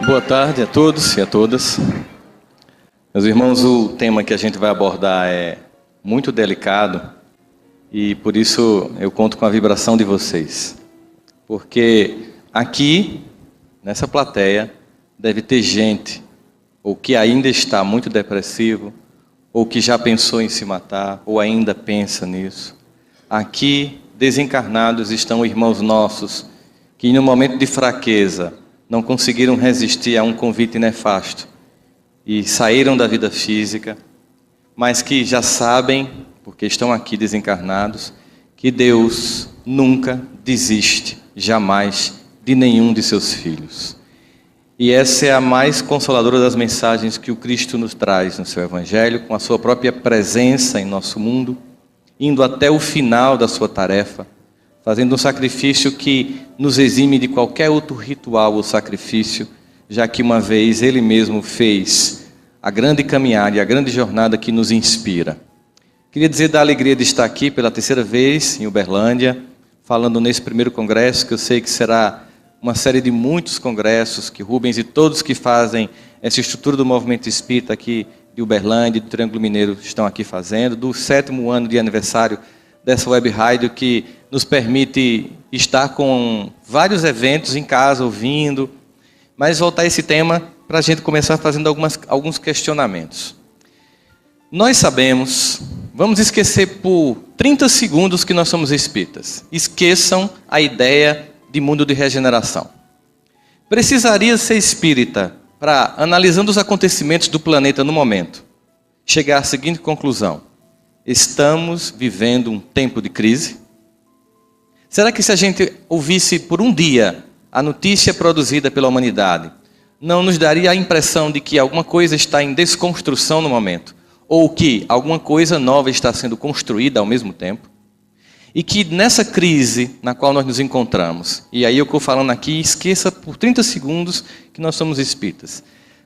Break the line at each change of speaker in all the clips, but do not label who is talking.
Boa tarde a todos e a todas. Meus irmãos, o tema que a gente vai abordar é muito delicado e por isso eu conto com a vibração de vocês. Porque aqui, nessa plateia, deve ter gente ou que ainda está muito depressivo, ou que já pensou em se matar, ou ainda pensa nisso. Aqui, desencarnados, estão irmãos nossos que no momento de fraqueza não conseguiram resistir a um convite nefasto e saíram da vida física, mas que já sabem, porque estão aqui desencarnados, que Deus nunca desiste, jamais, de nenhum de seus filhos. E essa é a mais consoladora das mensagens que o Cristo nos traz no seu Evangelho, com a sua própria presença em nosso mundo, indo até o final da sua tarefa, fazendo um sacrifício que nos exime de qualquer outro ritual ou sacrifício, já que uma vez Ele mesmo fez a grande caminhada e a grande jornada que nos inspira. Queria dizer da alegria de estar aqui pela terceira vez em Uberlândia, falando nesse primeiro congresso, que eu sei que será uma série de muitos congressos que Rubens e todos que fazem essa estrutura do movimento espírita aqui de Uberlândia, do Triângulo Mineiro, estão aqui fazendo, do 7º ano de aniversário dessa web rádio que nos permite estar com vários eventos em casa, ouvindo, mas voltar a esse tema para a gente começar fazendo alguns questionamentos. Nós sabemos, vamos esquecer por 30 segundos que nós somos espíritas. Esqueçam a ideia de mundo de regeneração. Precisaria ser espírita para, analisando os acontecimentos do planeta no momento, chegar à seguinte conclusão: estamos vivendo um tempo de crise? Será que se a gente ouvisse por um dia a notícia produzida pela humanidade, não nos daria a impressão de que alguma coisa está em desconstrução no momento? Ou que alguma coisa nova está sendo construída ao mesmo tempo? E que nessa crise na qual nós nos encontramos, e aí eu estou falando aqui, esqueça por 30 segundos que nós somos espíritas.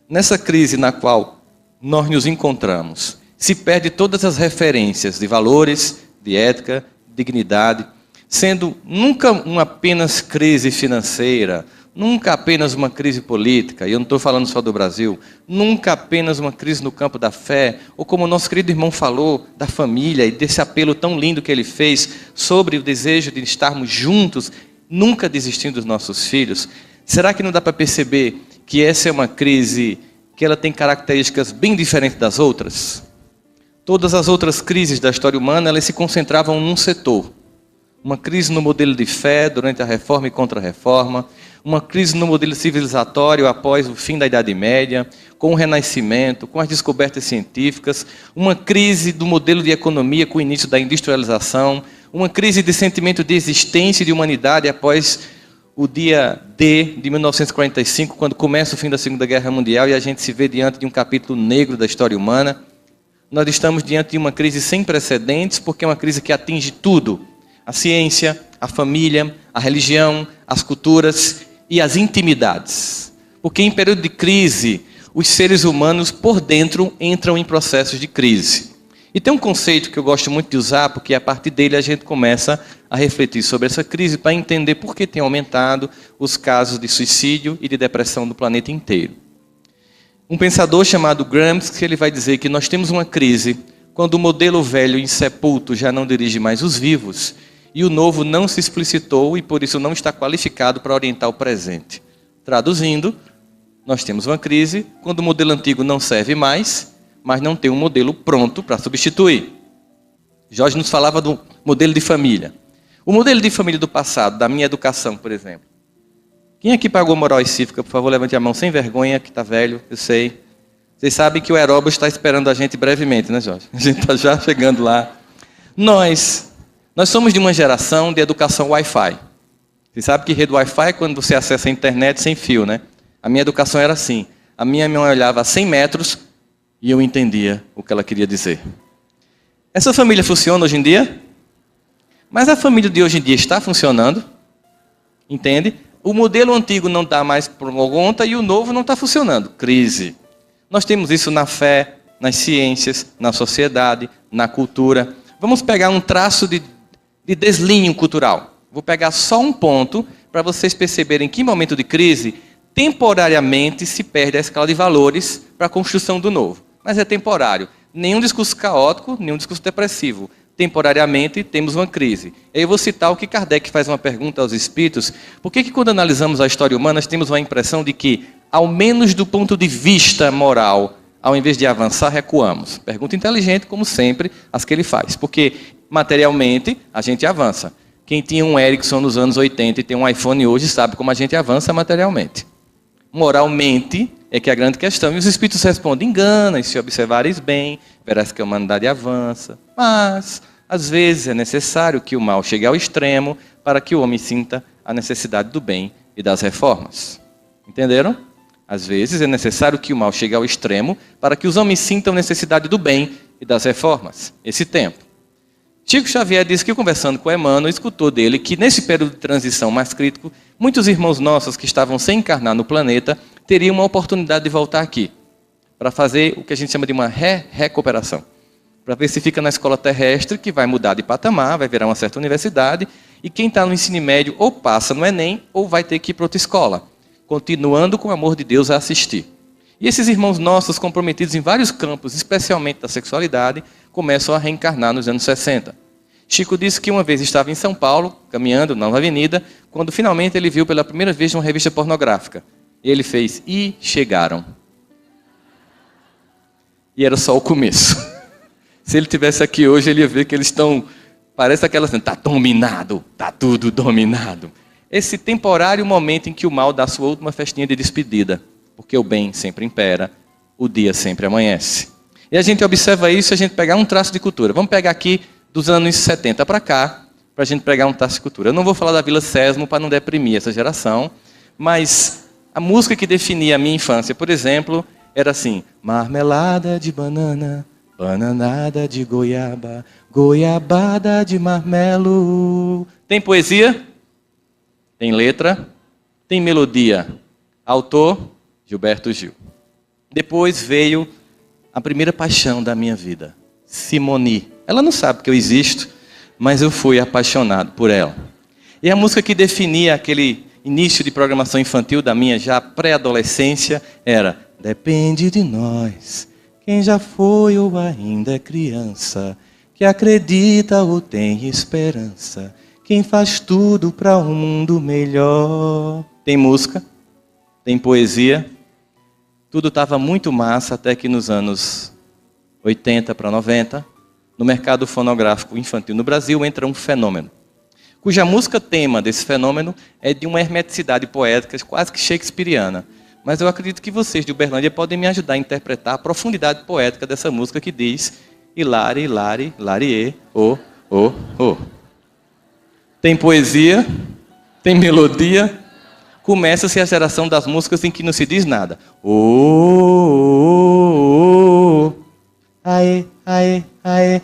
Nessa crise na qual nós nos encontramos, se perde todas as referências de valores, de ética, dignidade, sendo nunca uma apenas crise financeira, nunca apenas uma crise política, e eu não estou falando só do Brasil, nunca apenas uma crise no campo da fé, ou como o nosso querido irmão falou, da família, e desse apelo tão lindo que ele fez sobre o desejo de estarmos juntos, nunca desistindo dos nossos filhos. Será que não dá para perceber que essa é uma crise que ela tem características bem diferentes das outras? Todas as outras crises da história humana, elas se concentravam num setor. Uma crise no modelo de fé durante a Reforma e Contra-Reforma, uma crise no modelo civilizatório após o fim da Idade Média, com o Renascimento, com as descobertas científicas, uma crise do modelo de economia com o início da industrialização, uma crise de sentimento de existência e de humanidade após o dia D de 1945, quando começa o fim da Segunda Guerra Mundial e a gente se vê diante de um capítulo negro da história humana. Nós estamos diante de uma crise sem precedentes, porque é uma crise que atinge tudo: a ciência, a família, a religião, as culturas e as intimidades. Porque em período de crise, os seres humanos por dentro entram em processos de crise. E tem um conceito que eu gosto muito de usar, porque a partir dele a gente começa a refletir sobre essa crise para entender por que tem aumentado os casos de suicídio e de depressão no planeta inteiro. Um pensador chamado Gramsci, ele vai dizer que nós temos uma crise quando o modelo velho insepulto já não dirige mais os vivos, e o novo não se explicitou e por isso não está qualificado para orientar o presente. Traduzindo, nós temos uma crise quando o modelo antigo não serve mais, mas não tem um modelo pronto para substituir. Jorge nos falava do modelo de família. O modelo de família do passado, da minha educação, por exemplo. Quem aqui pagou moral e cívica? Por favor, levante a mão sem vergonha, que está velho, eu sei. Vocês sabem que o Aeróbus está esperando a gente brevemente, né, Jorge? A gente está já chegando lá. Nós somos de uma geração de educação Wi-Fi. Você sabe que rede Wi-Fi é quando você acessa a internet sem fio, né? A minha educação era assim. A minha mãe olhava a 100 metros e eu entendia o que ela queria dizer. Essa família funciona hoje em dia? Mas a família de hoje em dia está funcionando? Entende? O modelo antigo não dá mais por conta e o novo não está funcionando. Crise. Nós temos isso na fé, nas ciências, na sociedade, na cultura. Vamos pegar um traço de deslinho cultural. Vou pegar só um ponto para vocês perceberem que momento de crise temporariamente se perde a escala de valores para a construção do novo. Mas é temporário. Nenhum discurso caótico, nenhum discurso depressivo. Temporariamente temos uma crise. Eu vou citar o que Kardec faz uma pergunta aos espíritos. Por que quando analisamos a história humana, nós temos uma impressão de que, ao menos do ponto de vista moral, ao invés de avançar, recuamos? Pergunta inteligente, como sempre, as que ele faz. Porque, materialmente, a gente avança. Quem tinha um Ericsson nos anos 80 e tem um iPhone hoje sabe como a gente avança materialmente. Moralmente é que é a grande questão. E os espíritos respondem: engana, e se observares bem, verás que a humanidade avança. Mas, às vezes, é necessário que o mal chegue ao extremo para que o homem sinta a necessidade do bem e das reformas. Entenderam? Às vezes é necessário que o mal chegue ao extremo para que os homens sintam necessidade do bem e das reformas. Esse tempo. Chico Xavier disse que, conversando com Emmanuel, escutou dele que, nesse período de transição mais crítico, muitos irmãos nossos que estavam sem encarnar no planeta teriam uma oportunidade de voltar aqui, para fazer o que a gente chama de uma recuperação. Para ver se fica na escola terrestre, que vai mudar de patamar, vai virar uma certa universidade, e quem está no ensino médio ou passa no Enem, ou vai ter que ir para outra escola, continuando com o amor de Deus a assistir. E esses irmãos nossos, comprometidos em vários campos, especialmente da sexualidade, começam a reencarnar nos anos 60. Chico disse que uma vez estava em São Paulo, caminhando na avenida, quando finalmente ele viu pela primeira vez uma revista pornográfica. E ele fez: e chegaram. E era só o começo. Se ele estivesse aqui hoje, ele ia ver que eles estão... Parece aquela assim: está dominado, está tudo dominado. Esse temporário momento em que o mal dá sua última festinha de despedida. Porque o bem sempre impera, o dia sempre amanhece. E a gente observa isso se a gente pegar um traço de cultura. Vamos pegar aqui dos anos 70 para cá, para a gente pegar um traço de cultura. Eu não vou falar da Vila Sésamo para não deprimir essa geração, mas a música que definia a minha infância, por exemplo, era assim: marmelada de banana, bananada de goiaba, goiabada de marmelo. Tem poesia? Tem letra? Tem melodia? Autor? Gilberto Gil. Depois veio a primeira paixão da minha vida, Simone. Ela não sabe que eu existo, mas eu fui apaixonado por ela. E a música que definia aquele início de programação infantil da minha já pré-adolescência era: depende de nós, quem já foi ou ainda é criança, que acredita ou tem esperança, quem faz tudo para um mundo melhor. Tem música, tem poesia. Tudo estava muito massa até que nos anos 80 para 90, no mercado fonográfico infantil no Brasil, entra um fenômeno, cuja música tema desse fenômeno é de uma hermeticidade poética quase que shakespeariana. Mas eu acredito que vocês de Uberlândia podem me ajudar a interpretar a profundidade poética dessa música que diz: Hilari, Hilari, Hilarie, oh, oh, oh. Tem poesia, tem melodia. Começa-se a geração das músicas em que não se diz nada. Oh, aê, aê, aê,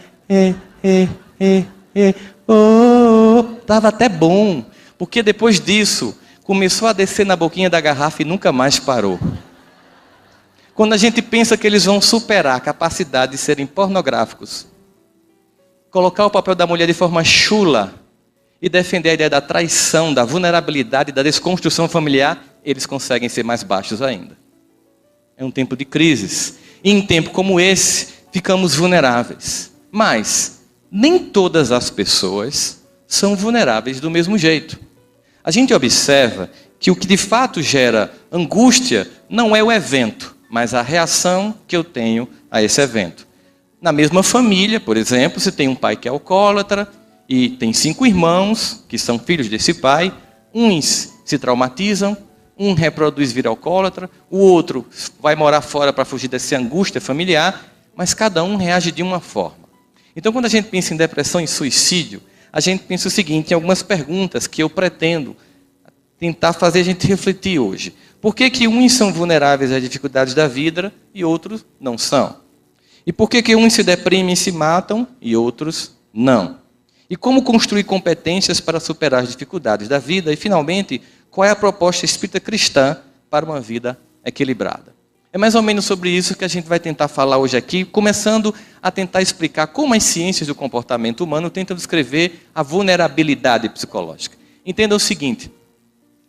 oh. Tava até bom, porque depois disso começou a descer na boquinha da garrafa e nunca mais parou. Quando a gente pensa que eles vão superar a capacidade de serem pornográficos, colocar o papel da mulher de forma chula e defender a ideia da traição, da vulnerabilidade, da desconstrução familiar, eles conseguem ser mais baixos ainda. É um tempo de crises. E em tempo como esse, ficamos vulneráveis. Mas nem todas as pessoas são vulneráveis do mesmo jeito. A gente observa que o que de fato gera angústia não é o evento, mas a reação que eu tenho a esse evento. Na mesma família, por exemplo, se tem um pai que é alcoólatra, e tem 5 irmãos que são filhos desse pai, uns se traumatizam, um reproduz vir alcoólatra, o outro vai morar fora para fugir dessa angústia familiar, mas cada um reage de uma forma. Então, quando a gente pensa em depressão e suicídio, a gente pensa o seguinte, em algumas perguntas que eu pretendo tentar fazer a gente refletir hoje. Por que uns são vulneráveis às dificuldades da vida e outros não são? E por que uns se deprimem e se matam e outros não? E como construir competências para superar as dificuldades da vida? E, finalmente, qual é a proposta espírita cristã para uma vida equilibrada? É mais ou menos sobre isso que a gente vai tentar falar hoje aqui, começando a tentar explicar como as ciências do comportamento humano tentam descrever a vulnerabilidade psicológica. Entenda o seguinte,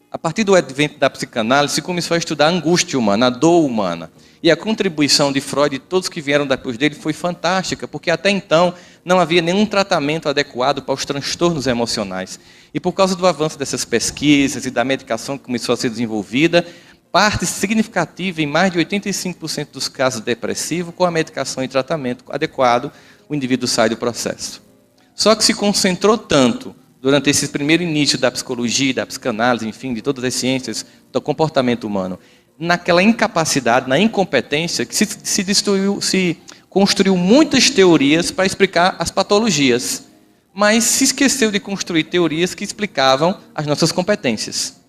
A partir do advento da psicanálise, se começou a estudar a angústia humana, a dor humana. E a contribuição de Freud e todos que vieram depois dele foi fantástica, porque até então não havia nenhum tratamento adequado para os transtornos emocionais. E por causa do avanço dessas pesquisas e da medicação que começou a ser desenvolvida, parte significativa, em mais de 85% dos casos depressivos, com a medicação e tratamento adequado, o indivíduo sai do processo. Só que se concentrou tanto durante esse primeiro início da psicologia, da psicanálise, enfim, de todas as ciências do comportamento humano, naquela incapacidade, na incompetência, que se construiu muitas teorias para explicar as patologias, mas se esqueceu de construir teorias que explicavam as nossas competências.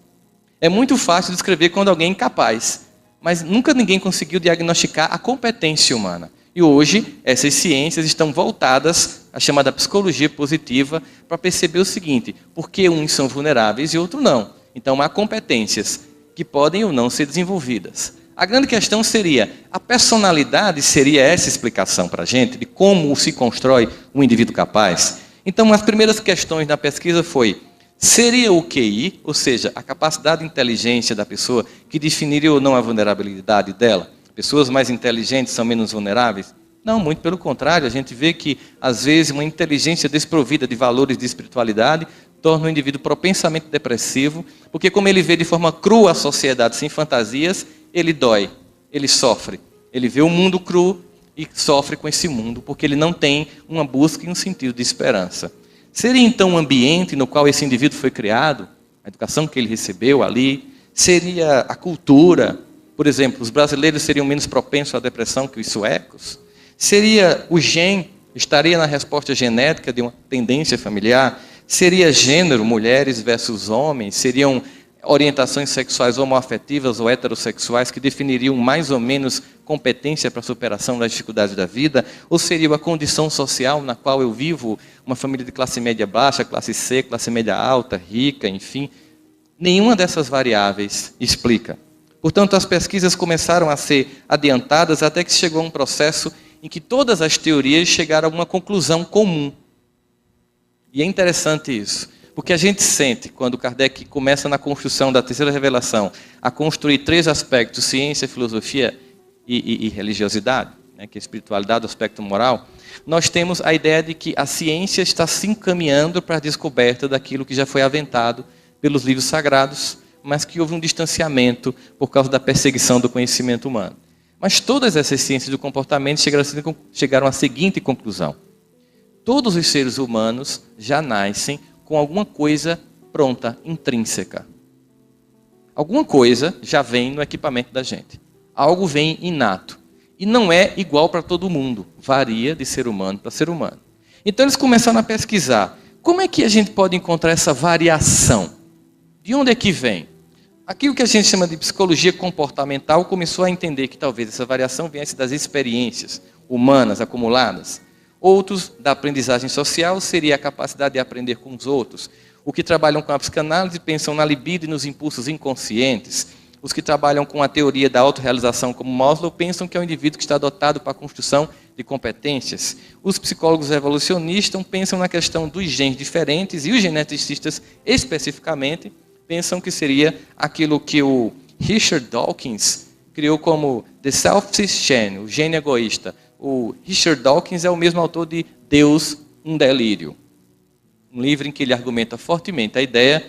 É muito fácil descrever quando alguém é incapaz, mas nunca ninguém conseguiu diagnosticar a competência humana. E hoje, essas ciências estão voltadas à chamada psicologia positiva para perceber o seguinte: por que uns são vulneráveis e outros não? Então, há competências que podem ou não ser desenvolvidas. A grande questão seria, a personalidade seria essa explicação para a gente de como se constrói um indivíduo capaz? Então, as primeiras questões da pesquisa foi, seria o QI, ou seja, a capacidade de inteligência da pessoa, que definiria ou não a vulnerabilidade dela? Pessoas mais inteligentes são menos vulneráveis? Não, muito pelo contrário. A gente vê que, às vezes, uma inteligência desprovida de valores de espiritualidade torna o indivíduo propensamente depressivo, porque como ele vê de forma crua a sociedade sem fantasias, ele dói, ele sofre. Ele vê o mundo cru e sofre com esse mundo, porque ele não tem uma busca e um sentido de esperança. Seria então o ambiente no qual esse indivíduo foi criado, a educação que ele recebeu ali, seria a cultura? Por exemplo, os brasileiros seriam menos propensos à depressão que os suecos? Seria o gene, estaria na resposta genética de uma tendência familiar? Seria gênero, mulheres versus homens? Seriam orientações sexuais homoafetivas ou heterossexuais que definiriam mais ou menos competência para a superação das dificuldades da vida? Ou seria a condição social na qual eu vivo, uma família de classe média baixa, classe C, classe média alta, rica, enfim? Nenhuma dessas variáveis explica. Portanto, as pesquisas começaram a ser adiantadas até que chegou a um processo em que todas as teorias chegaram a uma conclusão comum. E é interessante isso, porque a gente sente, quando Kardec começa na construção da terceira revelação, a construir três aspectos, ciência, filosofia e religiosidade, né, que é a espiritualidade, o aspecto moral, nós temos a ideia de que a ciência está se encaminhando para a descoberta daquilo que já foi aventado pelos livros sagrados, mas que houve um distanciamento por causa da perseguição do conhecimento humano. Mas todas essas ciências do comportamento chegaram à seguinte conclusão: todos os seres humanos já nascem com alguma coisa pronta, intrínseca. Alguma coisa já vem no equipamento da gente. Algo vem inato. E não é igual para todo mundo. Varia de ser humano para ser humano. Então eles começaram a pesquisar. Como é que a gente pode encontrar essa variação? De onde é que vem? Aquilo que a gente chama de psicologia comportamental começou a entender que talvez essa variação viesse das experiências humanas acumuladas. Outros, da aprendizagem social, seria a capacidade de aprender com os outros. Os que trabalham com a psicanálise pensam na libido e nos impulsos inconscientes. Os que trabalham com a teoria da autorrealização, como Maslow, pensam que é um indivíduo que está dotado para a construção de competências. Os psicólogos evolucionistas pensam na questão dos genes diferentes e os geneticistas, especificamente, pensam que seria aquilo que o Richard Dawkins criou como The Selfish Gene, o gene egoísta. O Richard Dawkins é o mesmo autor de Deus, um Delírio. Um livro em que ele argumenta fortemente a ideia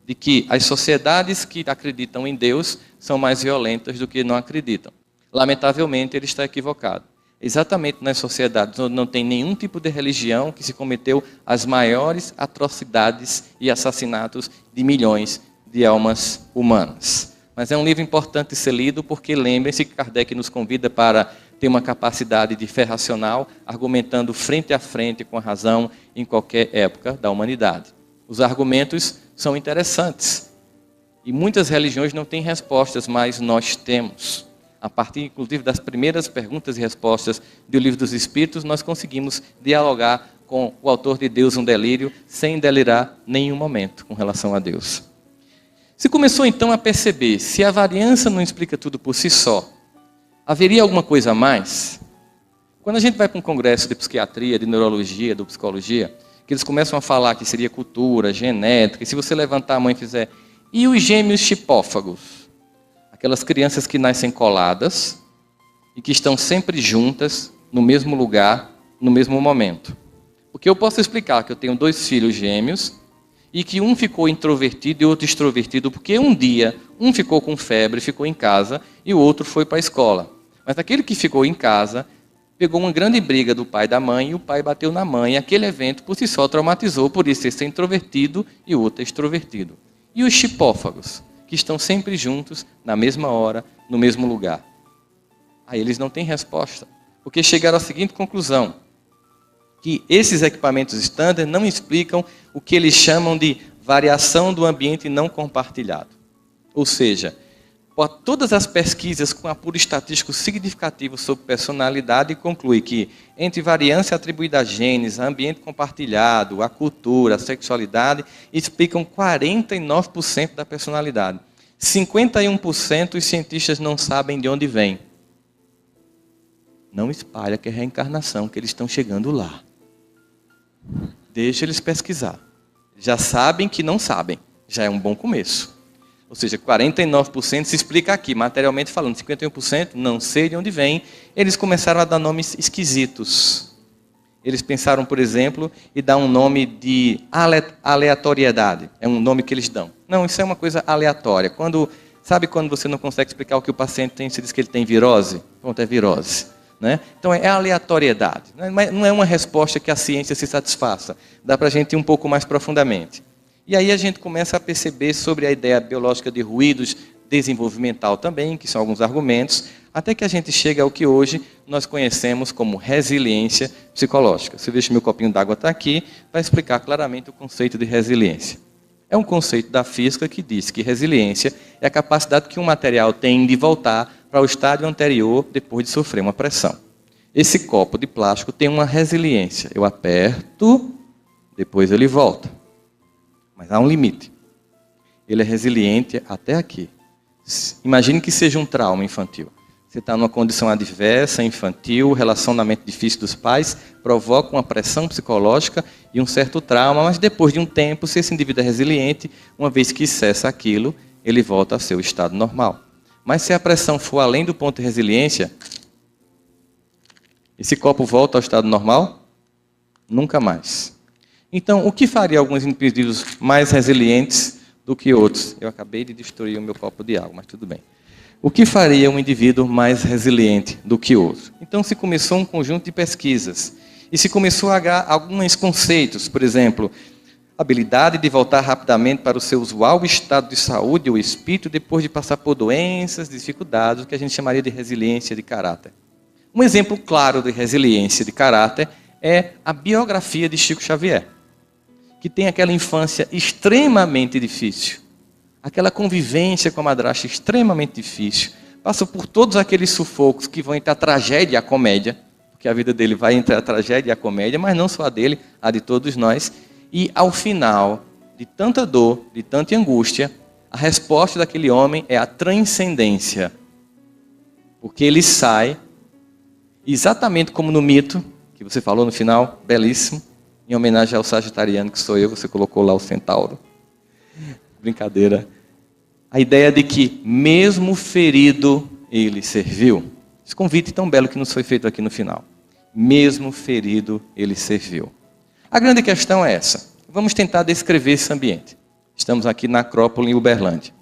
de que as sociedades que acreditam em Deus são mais violentas do que não acreditam. Lamentavelmente, ele está equivocado. Exatamente nas sociedades onde não tem nenhum tipo de religião que se cometeu as maiores atrocidades e assassinatos de milhões de almas humanas. Mas é um livro importante ser lido porque lembrem-se que Kardec nos convida para ter uma capacidade de fé racional, argumentando frente a frente com a razão em qualquer época da humanidade. Os argumentos são interessantes e muitas religiões não têm respostas, mas nós temos. A partir, inclusive, das primeiras perguntas e respostas do Livro dos Espíritos, nós conseguimos dialogar com o autor de Deus, um Delírio, sem delirar nenhum momento com relação a Deus. Se começou então a perceber, se a variância não explica tudo por si só, haveria alguma coisa a mais? Quando a gente vai para um congresso de psiquiatria, de neurologia, de psicologia, que eles começam a falar que seria cultura, genética, e se você levantar a mão e fizer, E os gêmeos chipófagos? Aquelas crianças que nascem coladas e que estão sempre juntas, no mesmo lugar, no mesmo momento. Porque eu posso explicar que eu tenho 2 filhos gêmeos e que um ficou introvertido e outro extrovertido, porque um dia um ficou com febre, ficou em casa, e o outro foi para a escola. Mas aquele que ficou em casa pegou uma grande briga do pai e da mãe, e o pai bateu na mãe, e aquele evento por si só traumatizou, por isso esse é introvertido e o outro é extrovertido. E os chipófagos, que estão sempre juntos, na mesma hora, no mesmo lugar? Aí eles não têm resposta, porque chegaram à seguinte conclusão: que esses equipamentos standard não explicam o que eles chamam de variação do ambiente não compartilhado. Ou seja, todas as pesquisas com apuro estatístico significativo sobre personalidade concluem que, entre variância atribuída a genes, a ambiente compartilhado, a cultura, a sexualidade, explicam 49% da personalidade. 51% os cientistas não sabem de onde vem. Não espalha que é reencarnação, que eles estão chegando lá. Deixa eles pesquisar. Já sabem que não sabem. Já é um bom começo. Ou seja, 49% se explica aqui, materialmente falando. 51% não sei de onde vem. Eles começaram a dar nomes esquisitos. Eles pensaram, por exemplo, em dar um nome de aleatoriedade. É um nome que eles dão. Não, isso é uma coisa aleatória. Sabe quando você não consegue explicar o que o paciente tem, você diz que ele tem virose? Pronto, é virose. Né? Então é aleatoriedade. Não é uma resposta que a ciência se satisfaça. Dá para a gente ir um pouco mais profundamente. E aí a gente começa a perceber sobre a ideia biológica de ruídos, desenvolvimental também, que são alguns argumentos, até que a gente chega ao que hoje nós conhecemos como resiliência psicológica. Se deixa meu copinho d'água está aqui, vai explicar claramente o conceito de resiliência. É um conceito da física que diz que resiliência é a capacidade que um material tem de voltar para o estádio anterior depois de sofrer uma pressão. Esse copo de plástico tem uma resiliência. Eu aperto, depois ele volta. Mas há um limite. Ele é resiliente até aqui. Imagine que seja um trauma infantil. Você está numa condição adversa, infantil, relacionamento difícil dos pais, provoca uma pressão psicológica e um certo trauma, mas depois de um tempo, se esse indivíduo é resiliente, uma vez que cessa aquilo, ele volta a seu estado normal. Mas se a pressão for além do ponto de resiliência, esse copo volta ao estado normal? Nunca mais. Então, o que faria alguns indivíduos mais resilientes do que outros? Eu acabei de destruir o meu copo de água, mas tudo bem. O que faria um indivíduo mais resiliente do que outro? Então, se começou um conjunto de pesquisas. E se começou a dar alguns conceitos, por exemplo, habilidade de voltar rapidamente para o seu usual estado de saúde ou espírito depois de passar por doenças, dificuldades, o que a gente chamaria de resiliência de caráter. Um exemplo claro de resiliência de caráter é a biografia de Chico Xavier, que tem aquela infância extremamente difícil, aquela convivência com a madrasta extremamente difícil, passa por todos aqueles sufocos que vão entre a tragédia e a comédia, porque a vida dele vai entre a tragédia e a comédia, mas não só a dele, a de todos nós, e ao final de tanta dor, de tanta angústia, a resposta daquele homem é a transcendência, porque ele sai, exatamente como no mito, que você falou no final, belíssimo, em homenagem ao sagitariano, que sou eu, você colocou lá o centauro. Brincadeira. A ideia de que, mesmo ferido, ele serviu. Esse convite tão belo que nos foi feito aqui no final. Mesmo ferido, ele serviu. A grande questão é essa. Vamos tentar descrever esse ambiente. Estamos aqui na Acrópole, em Uberlândia.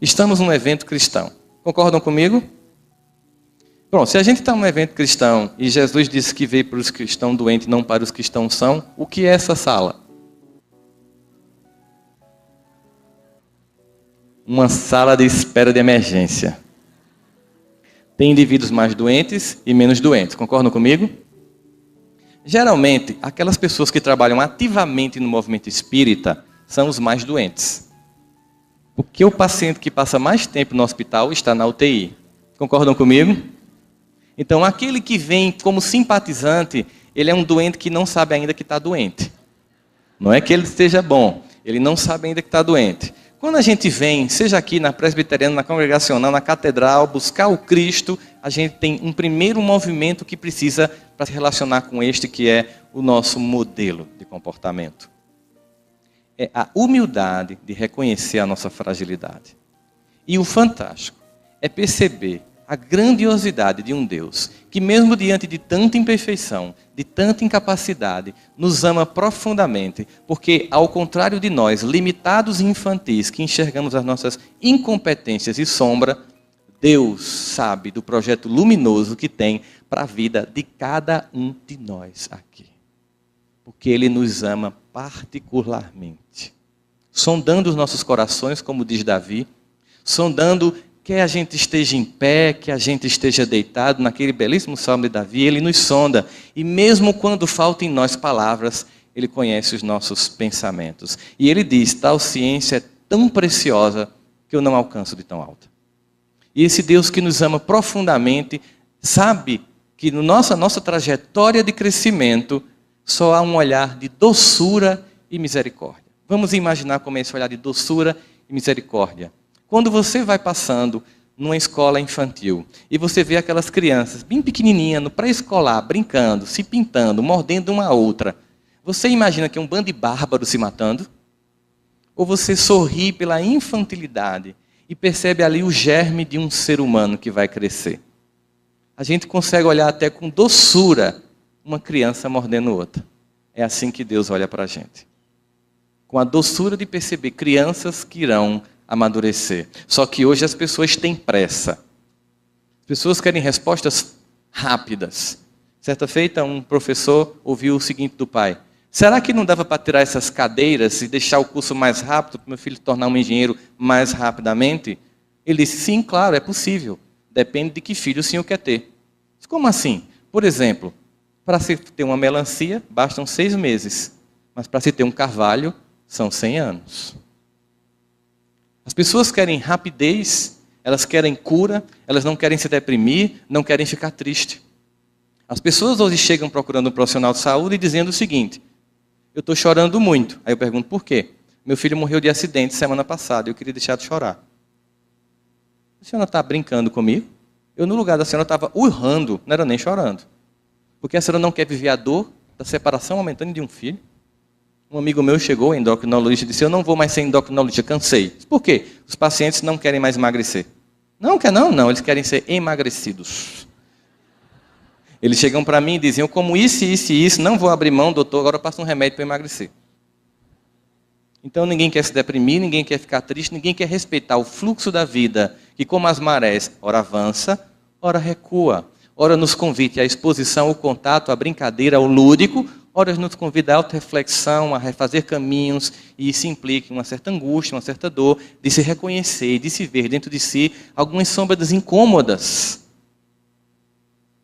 Estamos num evento cristão. Concordam comigo? Bom, se a gente está num evento cristão e Jesus disse que veio para os que estão doentes, não para os que estão sãos, o que é essa sala? Uma sala de espera de emergência. Tem indivíduos mais doentes e menos doentes. Concordam comigo? Geralmente, aquelas pessoas que trabalham ativamente no movimento espírita são os mais doentes. Porque o paciente que passa mais tempo no hospital está na UTI. Concordam comigo? Então, aquele que vem como simpatizante, ele é um doente que não sabe ainda que está doente. Não é que ele esteja bom, ele não sabe ainda que está doente. Quando a gente vem, seja aqui na presbiteriana, na congregacional, na catedral, buscar o Cristo, a gente tem um primeiro movimento que precisa para se relacionar com este que é o nosso modelo de comportamento. é a humildade de reconhecer a nossa fragilidade. E o fantástico é perceber a grandiosidade de um Deus que, mesmo diante de tanta imperfeição, de tanta incapacidade, nos ama profundamente, porque, ao contrário de nós, limitados e infantis, que enxergamos as nossas incompetências e sombra, Deus sabe do projeto luminoso que tem para a vida de cada um de nós aqui. Porque Ele nos ama particularmente. Sondando os nossos corações, como diz Davi, sondando quer a gente esteja em pé, que a gente esteja deitado, naquele belíssimo salmo de Davi, Ele nos sonda. E mesmo quando faltam em nós palavras, Ele conhece os nossos pensamentos. E Ele diz, tal ciência é tão preciosa que eu não alcanço de tão alta. E esse Deus que nos ama profundamente, sabe que na nossa trajetória de crescimento, só há um olhar de doçura e misericórdia. Vamos imaginar como é esse olhar de doçura e misericórdia. Quando você vai passando numa escola infantil e você vê aquelas crianças bem pequenininhas, no pré-escolar, brincando, se pintando, mordendo uma a outra, você imagina que é um bando de bárbaros se matando? Ou você sorri pela infantilidade e percebe ali o germe de um ser humano que vai crescer? A gente consegue olhar até com doçura uma criança mordendo outra. É assim que Deus olha para a gente. Com a doçura de perceber crianças que irão amadurecer. Só que hoje as pessoas têm pressa. As pessoas querem respostas rápidas. Certa feita, um professor ouviu o seguinte do pai: será que não dava para tirar essas cadeiras e deixar o curso mais rápido para meu filho tornar um engenheiro mais rapidamente? Ele disse, sim, claro, é possível. Depende de que filho o senhor quer ter. Como assim? Por exemplo, para se ter uma melancia, bastam 6 meses. Mas para se ter um carvalho, são 100 anos. As pessoas querem rapidez, elas querem cura, elas não querem se deprimir, não querem ficar tristes. As pessoas hoje chegam procurando um profissional de saúde e dizendo o seguinte: eu estou chorando muito. Aí eu pergunto, por quê? Meu filho morreu de acidente semana passada, eu queria deixar de chorar. A senhora está brincando comigo? Eu, no lugar da senhora, estava urrando, não era nem chorando. Porque a senhora não quer viver a dor da separação momentânea de um filho? Um amigo meu chegou, endocrinologista, e disse, eu não vou mais ser endocrinologista, cansei. Por quê? Os pacientes não querem mais emagrecer. Não quer não, eles querem ser emagrecidos. Eles chegam para mim e diziam, como isso, não vou abrir mão, doutor, agora eu passo um remédio para emagrecer. Então ninguém quer se deprimir, ninguém quer ficar triste, ninguém quer respeitar o fluxo da vida, que como as marés, ora avança, ora recua. Ora nos convida à exposição, ao contato, à brincadeira, ao lúdico, ora nos convida à auto-reflexão, a refazer caminhos, e isso implica uma certa angústia, uma certa dor, de se reconhecer, de se ver dentro de si algumas sombras incômodas.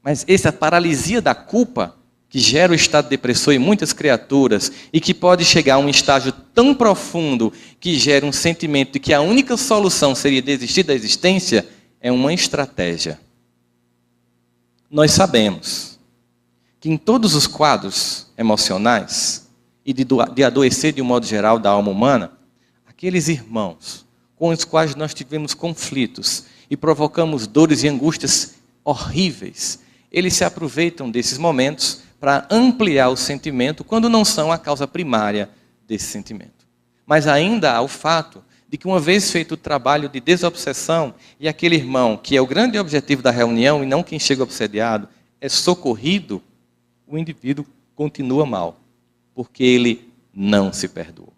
Mas essa paralisia da culpa, que gera o estado de depressão em muitas criaturas, e que pode chegar a um estágio tão profundo, que gera um sentimento de que a única solução seria desistir da existência, é uma estratégia. Nós sabemos que em todos os quadros emocionais e de adoecer de um modo geral da alma humana, aqueles irmãos com os quais nós tivemos conflitos e provocamos dores e angústias horríveis, eles se aproveitam desses momentos para ampliar o sentimento quando não são a causa primária desse sentimento. Mas ainda há o fato de que uma vez feito o trabalho de desobsessão, e aquele irmão, que é o grande objetivo da reunião, e não quem chega obsediado, é socorrido, o indivíduo continua mal, porque ele não se perdoou.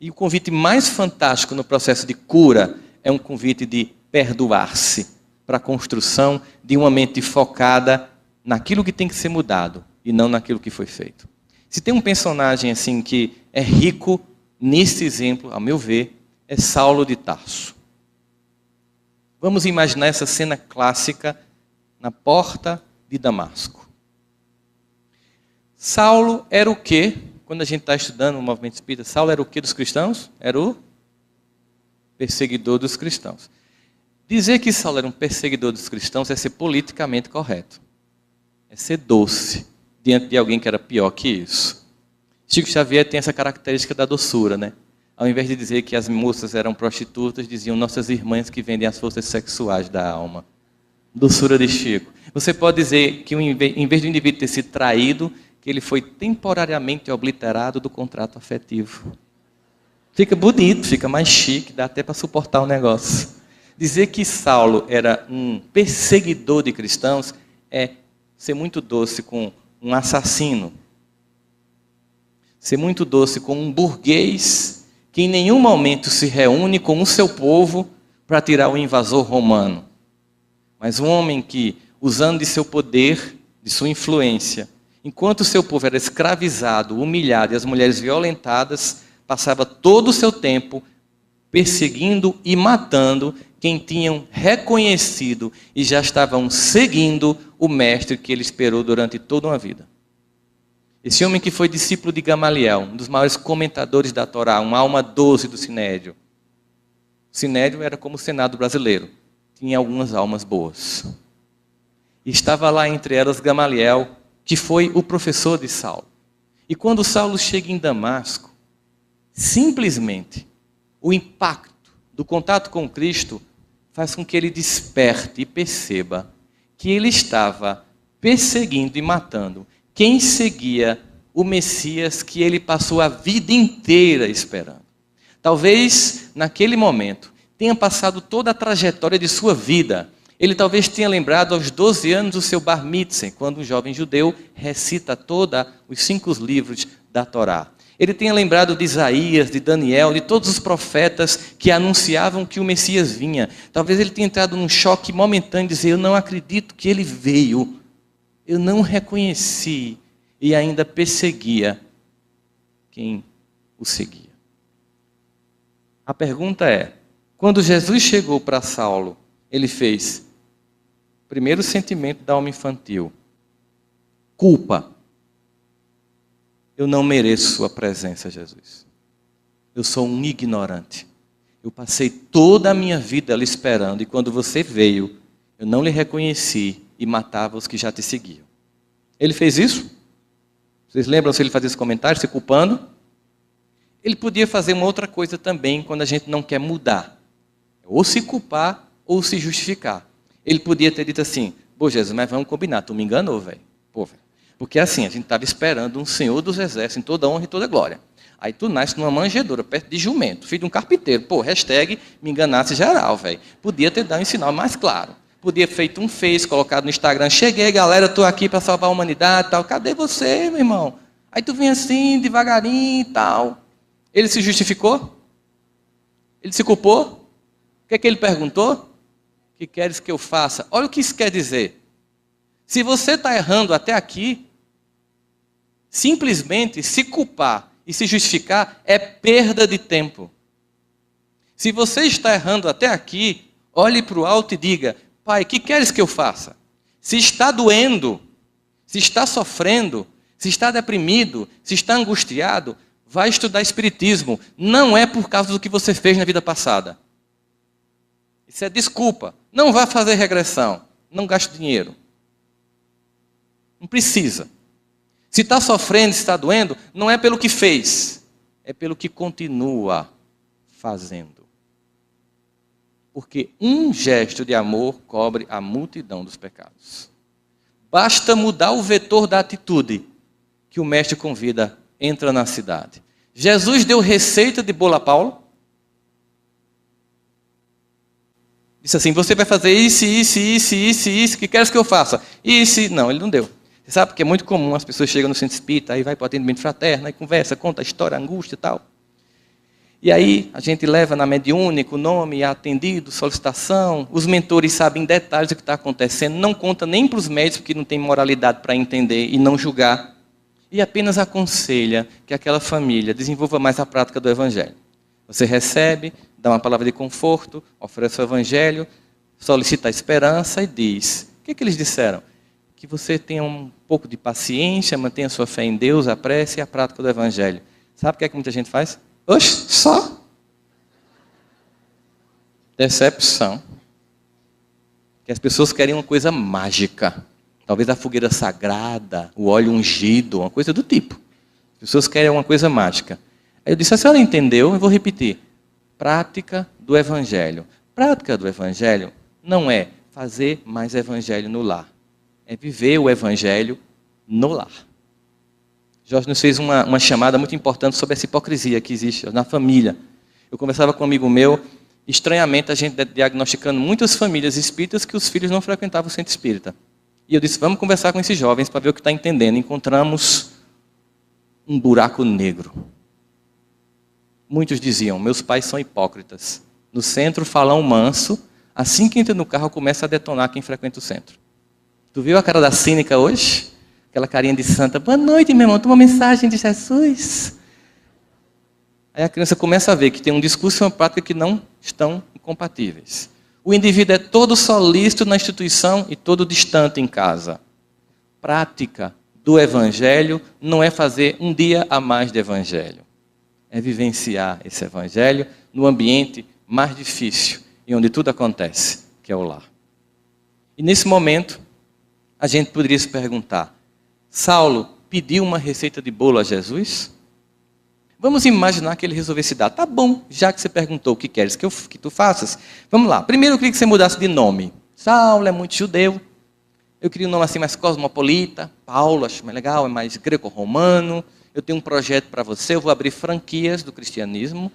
E o convite mais fantástico no processo de cura é um convite de perdoar-se, para a construção de uma mente focada naquilo que tem que ser mudado, e não naquilo que foi feito. Se tem um personagem assim que é rico nesse exemplo, ao meu ver, é Saulo de Tarso. Vamos imaginar essa cena clássica na porta de Damasco. Saulo era o quê? Quando a gente está estudando o movimento espírita, Saulo era o quê dos cristãos? Era o perseguidor dos cristãos. Dizer que Saulo era um perseguidor dos cristãos é ser politicamente correto. É ser doce diante de alguém que era pior que isso. Chico Xavier tem essa característica da doçura, né? Ao invés de dizer que as moças eram prostitutas, diziam nossas irmãs que vendem as forças sexuais da alma. Doçura de Chico. Você pode dizer que em vez do indivíduo ter sido traído, porque ele foi temporariamente obliterado do contrato afetivo. Fica bonito, fica mais chique, dá até para suportar o negócio. Dizer que Saulo era um perseguidor de cristãos é ser muito doce com um assassino. Ser muito doce com um burguês que em nenhum momento se reúne com o seu povo para tirar o invasor romano. Mas um homem que, usando de seu poder, de sua influência, enquanto o seu povo era escravizado, humilhado e as mulheres violentadas, passava todo o seu tempo perseguindo e matando quem tinham reconhecido e já estavam seguindo o mestre que ele esperou durante toda uma vida. Esse homem que foi discípulo de Gamaliel, um dos maiores comentadores da Torá, uma alma doce do Sinédrio. O Sinédrio era como o Senado brasileiro, tinha algumas almas boas. E estava lá entre elas Gamaliel, que foi o professor de Saulo. E quando Saulo chega em Damasco, simplesmente o impacto do contato com Cristo faz com que ele desperte e perceba que ele estava perseguindo e matando quem seguia o Messias que ele passou a vida inteira esperando. Talvez, naquele momento, tenha passado toda a trajetória de sua vida. Ele talvez tenha lembrado aos 12 anos o seu bar mitzvah, quando um jovem judeu recita todos os 5 livros da Torá. Ele tenha lembrado de Isaías, de Daniel, de todos os profetas que anunciavam que o Messias vinha. Talvez ele tenha entrado num choque momentâneo de dizer, eu não acredito que ele veio. Eu não reconheci e ainda perseguia quem o seguia. A pergunta é, quando Jesus chegou para Saulo, ele fez, primeiro sentimento da alma infantil, culpa. Eu não mereço sua presença, Jesus. Eu sou um ignorante. Eu passei toda a minha vida lhe esperando, e quando você veio, eu não lhe reconheci e matava os que já te seguiam. Ele fez isso? Vocês lembram se ele fazia esse comentário, se culpando? Ele podia fazer uma outra coisa também quando a gente não quer mudar. Ou se culpar, ou se justificar. Ele podia ter dito assim, pô Jesus, mas vamos combinar, tu me enganou, velho. Pô, velho. Porque assim, a gente estava esperando um Senhor dos Exércitos em toda honra e toda glória. Aí tu nasce numa manjedoura, perto de jumento, filho de um carpinteiro. Pô, hashtag me enganasse geral, velho. Podia ter dado um sinal mais claro. Podia ter feito um face, colocado no Instagram. Cheguei, galera, estou aqui para salvar a humanidade e tal. Cadê você, meu irmão? Aí tu vem assim, devagarinho e tal. Ele se justificou? Ele se culpou? O que é que ele perguntou? O que queres que eu faça? Olha o que isso quer dizer. Se você está errando até aqui, simplesmente se culpar e se justificar é perda de tempo. Se você está errando até aqui, olhe para o alto e diga, Pai, o que queres que eu faça? Se está doendo, se está sofrendo, se está deprimido, se está angustiado, vai estudar Espiritismo. Não é por causa do que você fez na vida passada. Isso é desculpa. Não vá fazer regressão. Não gaste dinheiro. Não precisa. Se está sofrendo, se está doendo, não é pelo que fez. É pelo que continua fazendo. Porque um gesto de amor cobre a multidão dos pecados. Basta mudar o vetor da atitude que o mestre convida, entra na cidade. Jesus deu receita de bolo a Paulo. Disse assim, você vai fazer isso, que queres que eu faça? Isso, não, ele não deu. Você sabe que é muito comum, as pessoas chegam no centro espírita, aí vai para o atendimento fraterno, aí conversa, conta a história, a angústia e tal. E aí a gente leva na mediúnica o nome, atendido, solicitação, os mentores sabem em detalhes o que está acontecendo, não conta nem para os médicos que não têm moralidade para entender e não julgar, e apenas aconselha que aquela família desenvolva mais a prática do Evangelho. Você recebe, dá uma palavra de conforto, oferece o Evangelho, solicita a esperança e diz, o que eles disseram? Que você tenha um pouco de paciência, mantenha sua fé em Deus, a prece e a prática do Evangelho. Sabe o que é que muita gente faz? Oxe, só? Decepção. Que as pessoas querem uma coisa mágica. Talvez a fogueira sagrada, o óleo ungido, uma coisa do tipo. As pessoas querem uma coisa mágica. Aí eu disse, a senhora entendeu? Eu vou repetir. Prática do Evangelho. Prática do Evangelho não é fazer mais Evangelho no lar. É viver o Evangelho no lar. Jorge nos fez uma chamada muito importante sobre essa hipocrisia que existe na família. Eu conversava com um amigo meu, estranhamente a gente diagnosticando muitas famílias espíritas que os filhos não frequentavam o centro espírita. E eu disse, vamos conversar com esses jovens para ver o que está entendendo. Encontramos um buraco negro. Muitos diziam, meus pais são hipócritas. No centro falam manso, assim que entra no carro começa a detonar quem frequenta o centro. Tu viu a cara da cínica hoje? Aquela carinha de santa, boa noite, meu irmão, toma uma mensagem de Jesus. Aí a criança começa a ver que tem um discurso e uma prática que não estão incompatíveis. O indivíduo é todo solícito na instituição e todo distante em casa. Prática do evangelho não é fazer um dia a mais de evangelho. É vivenciar esse evangelho no ambiente mais difícil e onde tudo acontece, que é o lar. E nesse momento, a gente poderia se perguntar, Saulo pediu uma receita de bolo a Jesus? Vamos imaginar que ele resolvesse dar. Tá bom, já que você perguntou o que queres que tu faças, vamos lá. Primeiro eu queria que você mudasse de nome. Saulo é muito judeu. Eu queria um nome assim mais cosmopolita. Paulo, acho mais legal, é mais greco-romano. Eu tenho um projeto para você, eu vou abrir franquias do cristianismo.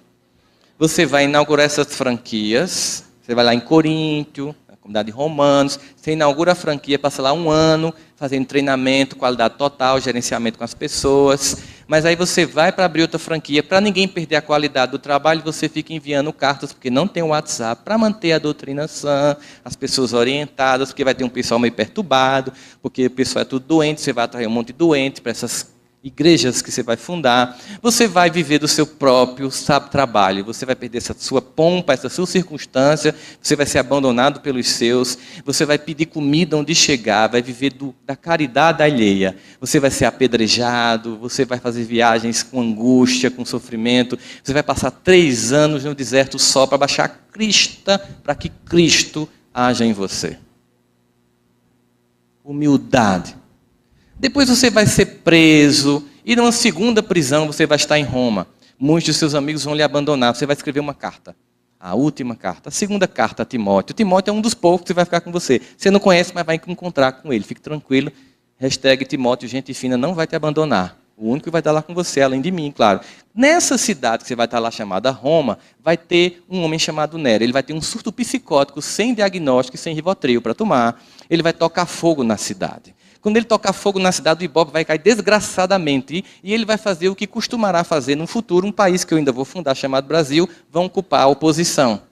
Você vai inaugurar essas franquias. Você vai lá em Coríntio, na comunidade de Romanos. Você inaugura a franquia, passa lá 1 ano, fazendo treinamento, qualidade total, gerenciamento com as pessoas. Mas aí você vai para abrir outra franquia, para ninguém perder a qualidade do trabalho, você fica enviando cartas, porque não tem o WhatsApp, para manter a doutrina sã, as pessoas orientadas, porque vai ter um pessoal meio perturbado, porque o pessoal é tudo doente, você vai atrair um monte de doente para essas igrejas que você vai fundar. Você vai viver do seu próprio trabalho, você vai perder essa sua pompa, essa sua circunstância, você vai ser abandonado pelos seus, você vai pedir comida onde chegar, vai viver da caridade alheia, você vai ser apedrejado, você vai fazer viagens com angústia, com sofrimento, você vai passar 3 anos no deserto só para baixar a crista, para que Cristo haja em você. Humildade. Depois você vai ser preso, e numa segunda prisão você vai estar em Roma. Muitos de seus amigos vão lhe abandonar, você vai escrever uma carta. A última carta, a segunda carta a Timóteo. Timóteo é um dos poucos que vai ficar com você. Você não conhece, mas vai encontrar com ele. Fique tranquilo. #Timóteo, gente fina, não vai te abandonar. O único que vai estar lá com você, além de mim, claro. Nessa cidade que você vai estar lá, chamada Roma, vai ter um homem chamado Nero. Ele vai ter um surto psicótico, sem diagnóstico e sem Rivotril para tomar. Ele vai tocar fogo na cidade. Quando ele tocar fogo na cidade, o Ibope vai cair desgraçadamente. E ele vai fazer o que costumará fazer no futuro, um país que eu ainda vou fundar, chamado Brasil, vão ocupar a oposição.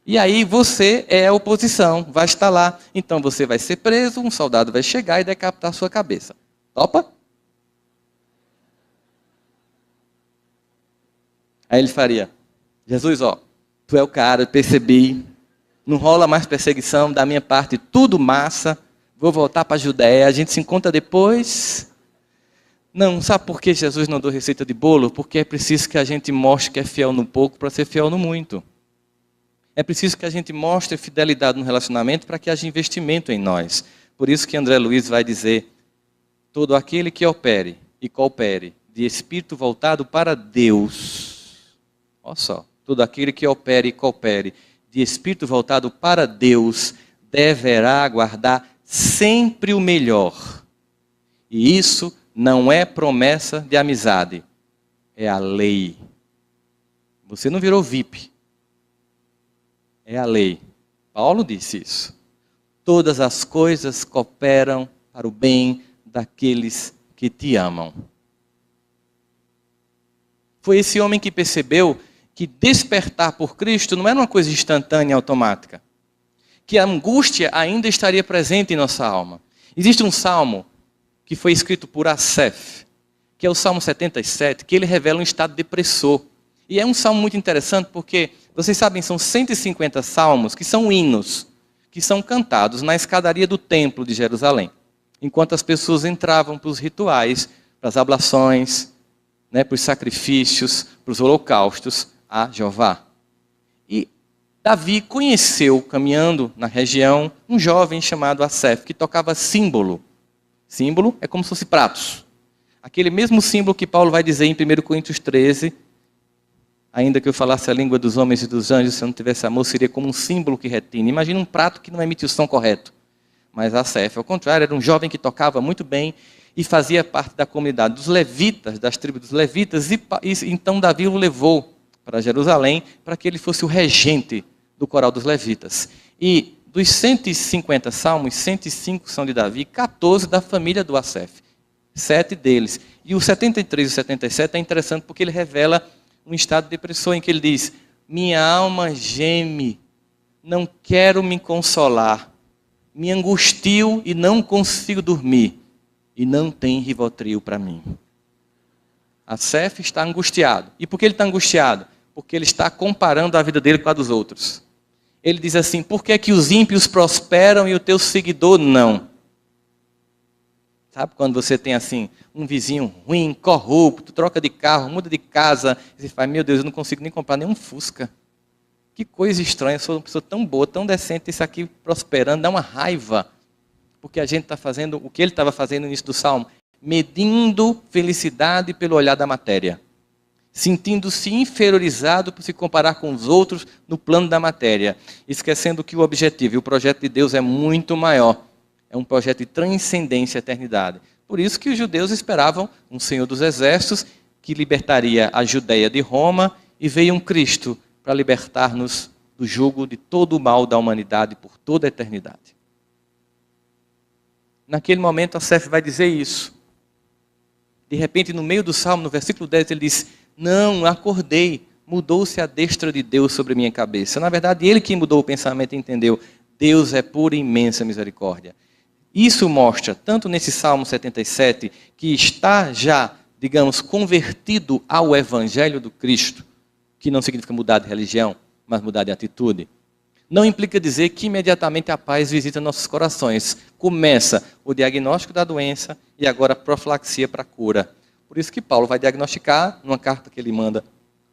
E aí você é a oposição, vai estar lá. Então você vai ser preso, um soldado vai chegar e decapitar a sua cabeça. Topa? Aí ele faria, Jesus, ó, tu é o cara, eu percebi, não rola mais perseguição, da minha parte tudo massa, vou voltar para a Judéia, a gente se encontra depois. Não, sabe por que Jesus não deu receita de bolo? Porque é preciso que a gente mostre que é fiel no pouco para ser fiel no muito. É preciso que a gente mostre fidelidade no relacionamento para que haja investimento em nós. Por isso que André Luiz vai dizer, todo aquele que opere e coopere de espírito voltado para Deus. Olha só, todo aquele que opere e coopere de espírito voltado para Deus deverá aguardar sempre o melhor. E isso não é promessa de amizade, é a lei. Você não virou VIP. É a lei. Paulo disse isso. Todas as coisas cooperam para o bem daqueles que te amam. Foi esse homem que percebeu que despertar por Cristo não era uma coisa instantânea e automática. Que a angústia ainda estaria presente em nossa alma. Existe um salmo que foi escrito por Asaf, que é o Salmo 77, que ele revela um estado depressor. E é um salmo muito interessante porque, vocês sabem, são 150 salmos que são hinos, que são cantados na escadaria do templo de Jerusalém, enquanto as pessoas entravam para os rituais, para as ablações, para os sacrifícios, para os holocaustos a Jeová. E Davi conheceu, caminhando na região, um jovem chamado Asaf, que tocava símbolo. Símbolo é como se fosse pratos. Aquele mesmo símbolo que Paulo vai dizer em 1 Coríntios 13, ainda que eu falasse a língua dos homens e dos anjos, se eu não tivesse amor, seria como um símbolo que retina. Imagina um prato que não emite o som correto. Mas Asaf, ao contrário, era um jovem que tocava muito bem. e fazia parte da comunidade dos levitas, das tribos dos levitas, e então Davi o levou para Jerusalém para que ele fosse o regente do coral dos levitas. E dos 150 salmos, 105 são de Davi, 14 da família do Asaf, 7 deles. E o 73 e o 77 é interessante porque ele revela um estado de depressão em que ele diz: minha alma geme, não quero me consolar, me angustio e não consigo dormir, e não tem Rivotril para mim. Asaf está angustiado. E por que ele está angustiado? Porque ele está comparando a vida dele com a dos outros. Ele diz assim: por que é que os ímpios prosperam e o teu seguidor não? Sabe quando você tem assim, um vizinho ruim, corrupto, troca de carro, muda de casa, e você fala: meu Deus, eu não consigo nem comprar nenhum Fusca. Que coisa estranha, eu sou uma pessoa tão boa, tão decente, isso aqui prosperando, dá uma raiva. Porque a gente está fazendo o que ele estava fazendo no início do Salmo, medindo felicidade pelo olhar da matéria. Sentindo-se inferiorizado por se comparar com os outros no plano da matéria. Esquecendo que o objetivo e o projeto de Deus é muito maior. É um projeto de transcendência à eternidade. Por isso que os judeus esperavam um Senhor dos Exércitos que libertaria a Judeia de Roma, e veio um Cristo para libertar-nos do jugo de todo o mal da humanidade por toda a eternidade. Naquele momento, Asaf vai dizer isso. De repente, no meio do Salmo, no versículo 10, ele diz: não, acordei, mudou-se a destra de Deus sobre minha cabeça. Na verdade, ele que mudou o pensamento e entendeu: Deus é pura e imensa misericórdia. Isso mostra, tanto nesse Salmo 77, que está já, digamos, convertido ao Evangelho do Cristo, que não significa mudar de religião, mas mudar de atitude. Não implica dizer que imediatamente a paz visita nossos corações. Começa o diagnóstico da doença e agora a profilaxia para a cura. Por isso que Paulo vai diagnosticar, numa carta que ele manda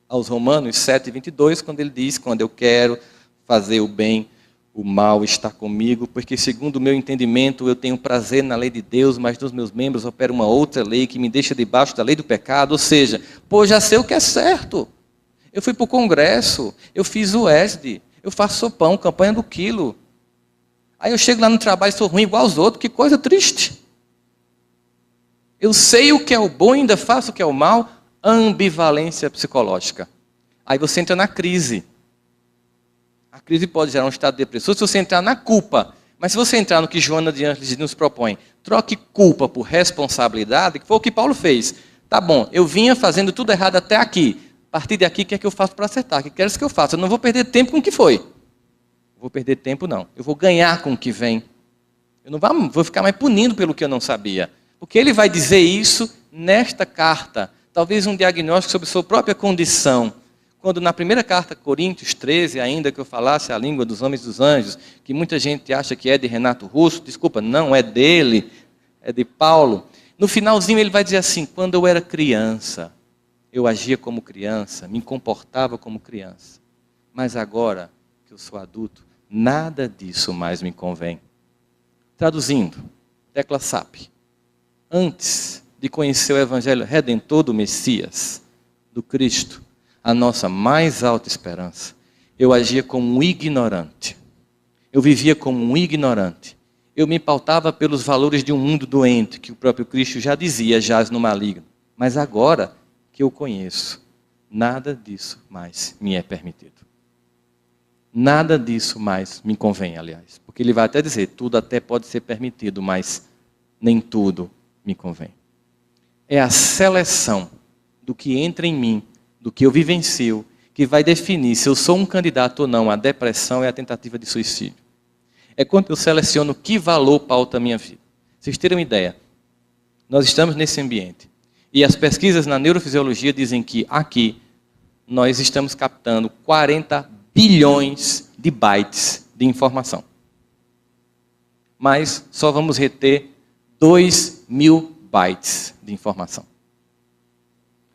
aos Romanos 7:22, quando ele diz: quando eu quero fazer o bem, o mal está comigo, porque segundo o meu entendimento eu tenho prazer na lei de Deus, mas nos meus membros opera uma outra lei que me deixa debaixo da lei do pecado. Ou seja, pô, já sei o que é certo. Eu fui para o congresso, eu fiz o ESD, eu faço sopão, campanha do quilo. Aí eu chego lá no trabalho e sou ruim igual aos outros, que coisa triste. Eu sei o que é o bom e ainda faço o que é o mal, ambivalência psicológica. Aí você entra na crise. A crise pode gerar um estado de depressão se você entrar na culpa. Mas se você entrar no que Joana de Ângeles nos propõe, troque culpa por responsabilidade, que foi o que Paulo fez. Tá bom, eu vinha fazendo tudo errado até aqui. A partir daqui, o que é que eu faço para acertar? O que queres que eu faça? Eu não vou perder tempo com o que foi. Não vou perder tempo, não. Eu vou ganhar com o que vem. Eu não vou ficar mais punindo pelo que eu não sabia. Porque ele vai dizer isso nesta carta. Talvez um diagnóstico sobre sua própria condição. Quando na primeira carta, Coríntios 13, ainda que eu falasse a língua dos homens e dos anjos, que muita gente acha que é de Renato Russo, desculpa, não é dele, é de Paulo. No finalzinho ele vai dizer assim: quando eu era criança, eu agia como criança, me comportava como criança. Mas agora que eu sou adulto, nada disso mais me convém. Traduzindo, tecla SAP. Antes de conhecer o Evangelho Redentor do Messias, do Cristo, a nossa mais alta esperança, eu agia como um ignorante. Eu vivia como um ignorante. Eu me pautava pelos valores de um mundo doente, que o próprio Cristo já dizia, jaz no maligno. Mas agora que eu conheço, nada disso mais me é permitido. Nada disso mais me convém, aliás. Porque ele vai até dizer: tudo até pode ser permitido, mas nem tudo me convém. É a seleção do que entra em mim, do que eu vivencio, que vai definir se eu sou um candidato ou não à depressão e à tentativa de suicídio. É quando eu seleciono que valor pauta a minha vida. Vocês terem uma ideia, nós estamos nesse ambiente. E as pesquisas na neurofisiologia dizem que aqui nós estamos captando 40 bilhões de bytes de informação. Mas só vamos reter 2.000 bytes de informação.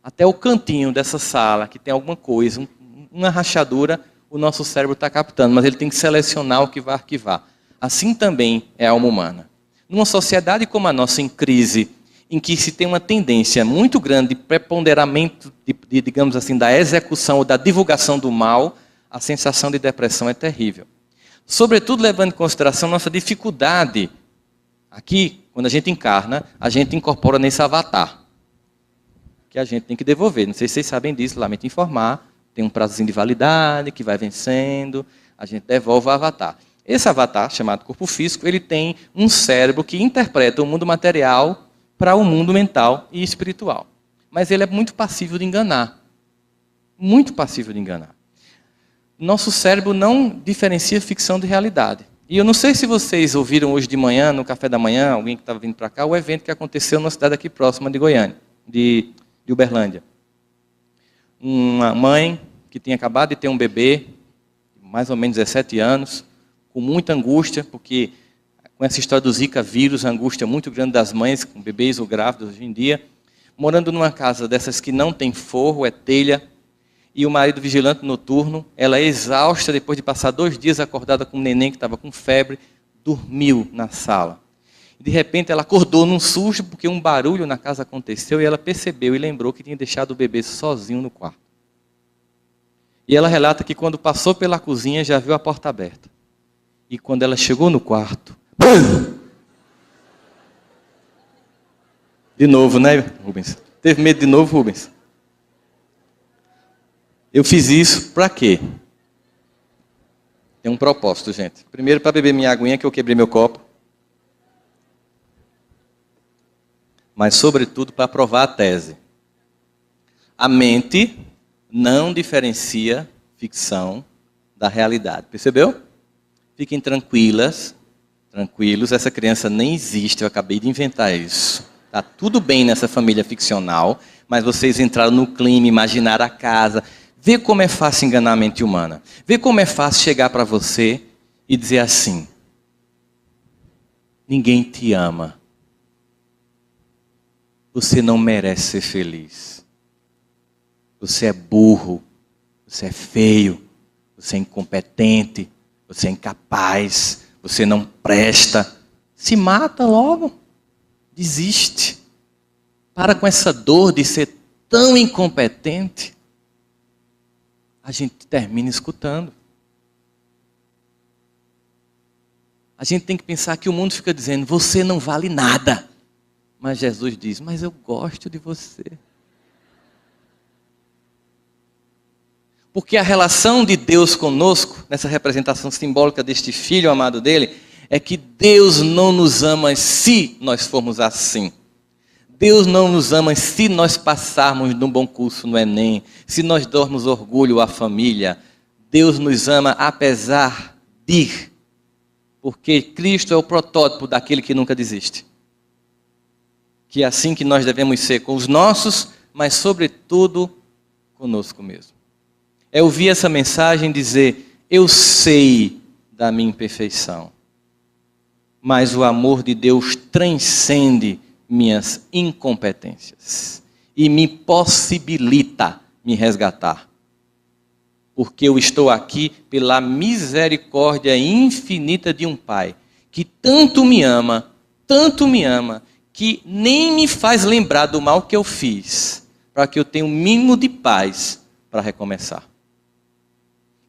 Até o cantinho dessa sala, que tem alguma coisa, uma rachadura, o nosso cérebro está captando, mas ele tem que selecionar o que vai arquivar. Assim também é a alma humana. Numa sociedade como a nossa, em crise, em que se tem uma tendência muito grande de preponderamento, digamos assim, da execução ou da divulgação do mal, a sensação de depressão é terrível. Sobretudo levando em consideração nossa dificuldade, aqui, quando a gente encarna, a gente incorpora nesse avatar, que a gente tem que devolver. Não sei se vocês sabem disso, lamento informar, tem um prazozinho de validade que vai vencendo, a gente devolve o avatar. Esse avatar, chamado corpo físico, ele tem um cérebro que interpreta o mundo material para o mundo mental e espiritual. Mas ele é muito passível de enganar. Muito passível de enganar. Nosso cérebro não diferencia ficção de realidade. E eu não sei se vocês ouviram hoje de manhã, no café da manhã, alguém que estava vindo para cá, o evento que aconteceu numa cidade aqui próxima de Goiânia, de Uberlândia. Uma mãe que tinha acabado de ter um bebê, mais ou menos 17 anos, com muita angústia, porque com essa história do Zika vírus, a angústia muito grande das mães, com bebês ou grávidos hoje em dia, morando numa casa dessas que não tem forro, é telha, e o marido vigilante noturno, ela exausta, depois de passar 2 dias acordada com um neném que estava com febre, dormiu na sala. De repente ela acordou num susto, porque um barulho na casa aconteceu, e ela percebeu e lembrou que tinha deixado o bebê sozinho no quarto. E ela relata que quando passou pela cozinha, já viu a porta aberta. E quando ela chegou no quarto... De novo, né, Rubens? Teve medo de novo, Rubens? Eu fiz isso para quê? Tem um propósito, gente. Primeiro, para beber minha aguinha, que eu quebrei meu copo. Mas, sobretudo, para provar a tese. A mente não diferencia ficção da realidade. Percebeu? Fiquem tranquilos, essa criança nem existe, eu acabei de inventar isso. Está tudo bem nessa família ficcional, mas vocês entraram no clima, imaginaram a casa. Vê como é fácil enganar a mente humana. Vê como é fácil chegar para você e dizer assim: ninguém te ama. Você não merece ser feliz. Você é burro, você é feio, você é incompetente, você é incapaz, você não presta. Se mata logo. Desiste. Para com essa dor de ser tão incompetente. A gente termina escutando. A gente tem que pensar que o mundo fica dizendo: você não vale nada. Mas Jesus diz: mas eu gosto de você. Porque a relação de Deus conosco, nessa representação simbólica deste filho amado dele, é que Deus não nos ama se nós formos assim. Deus não nos ama se nós passarmos num bom curso no Enem, se nós darmos orgulho à família. Deus nos ama apesar de, porque Cristo é o protótipo daquele que nunca desiste. Que é assim que nós devemos ser com os nossos, mas sobretudo conosco mesmo. É ouvir essa mensagem e dizer: eu sei da minha imperfeição, mas o amor de Deus transcende minhas incompetências e me possibilita me resgatar. Porque eu estou aqui pela misericórdia infinita de um Pai que tanto me ama, que nem me faz lembrar do mal que eu fiz, para que eu tenha o mínimo de paz para recomeçar.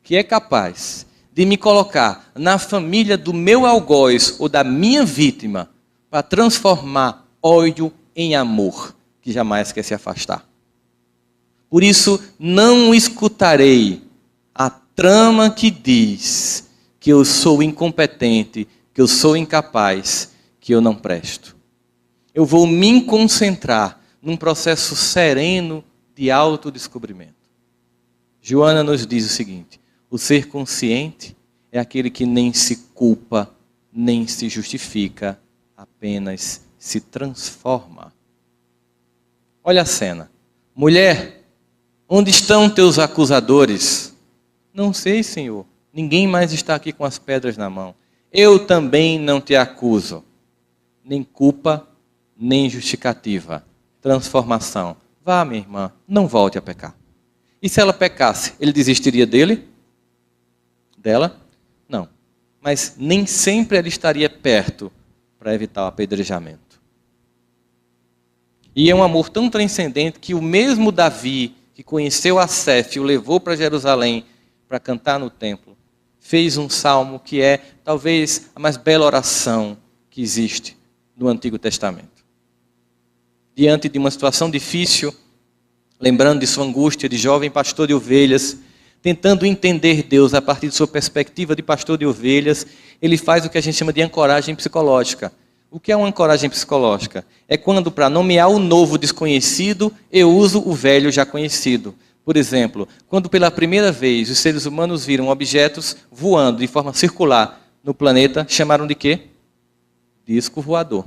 Que é capaz de me colocar na família do meu algoz ou da minha vítima para transformar ódio em amor, que jamais quer se afastar. Por isso, não escutarei a trama que diz que eu sou incompetente, que eu sou incapaz, que eu não presto. Eu vou me concentrar num processo sereno de autodescobrimento. Joana nos diz o seguinte: o ser consciente é aquele que nem se culpa, nem se justifica, apenas se transforma. Olha a cena. Mulher, onde estão teus acusadores? Não sei, Senhor. Ninguém mais está aqui com as pedras na mão. Eu também não te acuso. Nem culpa, nem justificativa. Transformação. Vá, minha irmã, não volte a pecar. E se ela pecasse, ele desistiria dele? Dela? Não. Mas nem sempre ela estaria perto para evitar o apedrejamento. E é um amor tão transcendente que o mesmo Davi, que conheceu Asaf e o levou para Jerusalém para cantar no templo, fez um salmo que é talvez a mais bela oração que existe no Antigo Testamento. Diante de uma situação difícil, lembrando de sua angústia de jovem pastor de ovelhas, tentando entender Deus a partir de sua perspectiva de pastor de ovelhas, ele faz o que a gente chama de ancoragem psicológica. O que é uma ancoragem psicológica? É quando, para nomear o novo desconhecido, eu uso o velho já conhecido. Por exemplo, quando pela primeira vez os seres humanos viram objetos voando de forma circular no planeta, chamaram de quê? Disco voador.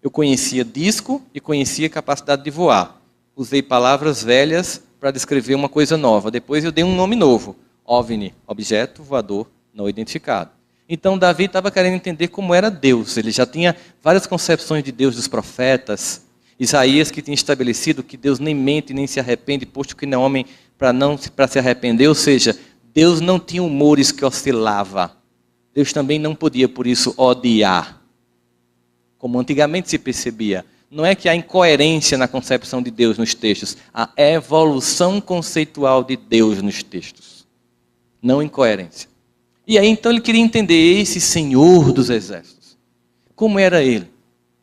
Eu conhecia disco e conhecia capacidade de voar. Usei palavras velhas para descrever uma coisa nova. Depois eu dei um nome novo. OVNI, objeto voador não identificado. Então Davi estava querendo entender como era Deus. Ele já tinha várias concepções de Deus dos profetas. Isaías que tinha estabelecido que Deus nem mente nem se arrepende, posto que não é homem para se arrepender. Ou seja, Deus não tinha humores que oscilava. Deus também não podia, por isso, odiar. Como antigamente se percebia. Não é que há incoerência na concepção de Deus nos textos. Há evolução conceitual de Deus nos textos. Não incoerência. E aí então ele queria entender esse Senhor dos Exércitos. Como era ele?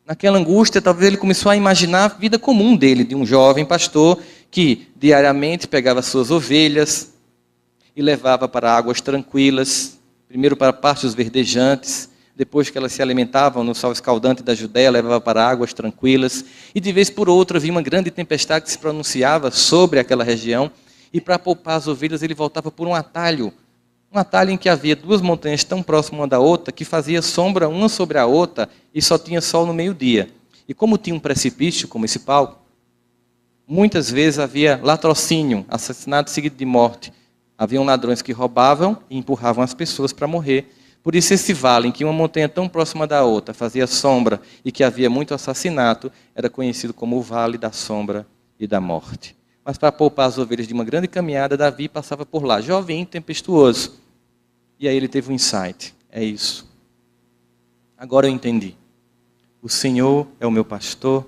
Naquela angústia, talvez ele começou a imaginar a vida comum dele, de um jovem pastor que diariamente pegava suas ovelhas e levava para águas tranquilas, primeiro para pastos verdejantes, depois que elas se alimentavam no sol escaldante da Judéia, levava para águas tranquilas, e de vez por outra vinha uma grande tempestade que se pronunciava sobre aquela região, e para poupar as ovelhas ele voltava por um atalho em que havia duas montanhas tão próximas uma da outra, que fazia sombra uma sobre a outra, e só tinha sol no meio-dia. E como tinha um precipício, como esse palco, muitas vezes havia latrocínio, assassinato seguido de morte. Haviam ladrões que roubavam e empurravam as pessoas para morrer. Por isso esse vale, em que uma montanha tão próxima da outra fazia sombra e que havia muito assassinato, era conhecido como o Vale da Sombra e da Morte. Mas para poupar as ovelhas de uma grande caminhada, Davi passava por lá, jovem, tempestuoso. E aí ele teve um insight, é isso. Agora eu entendi. O Senhor é o meu pastor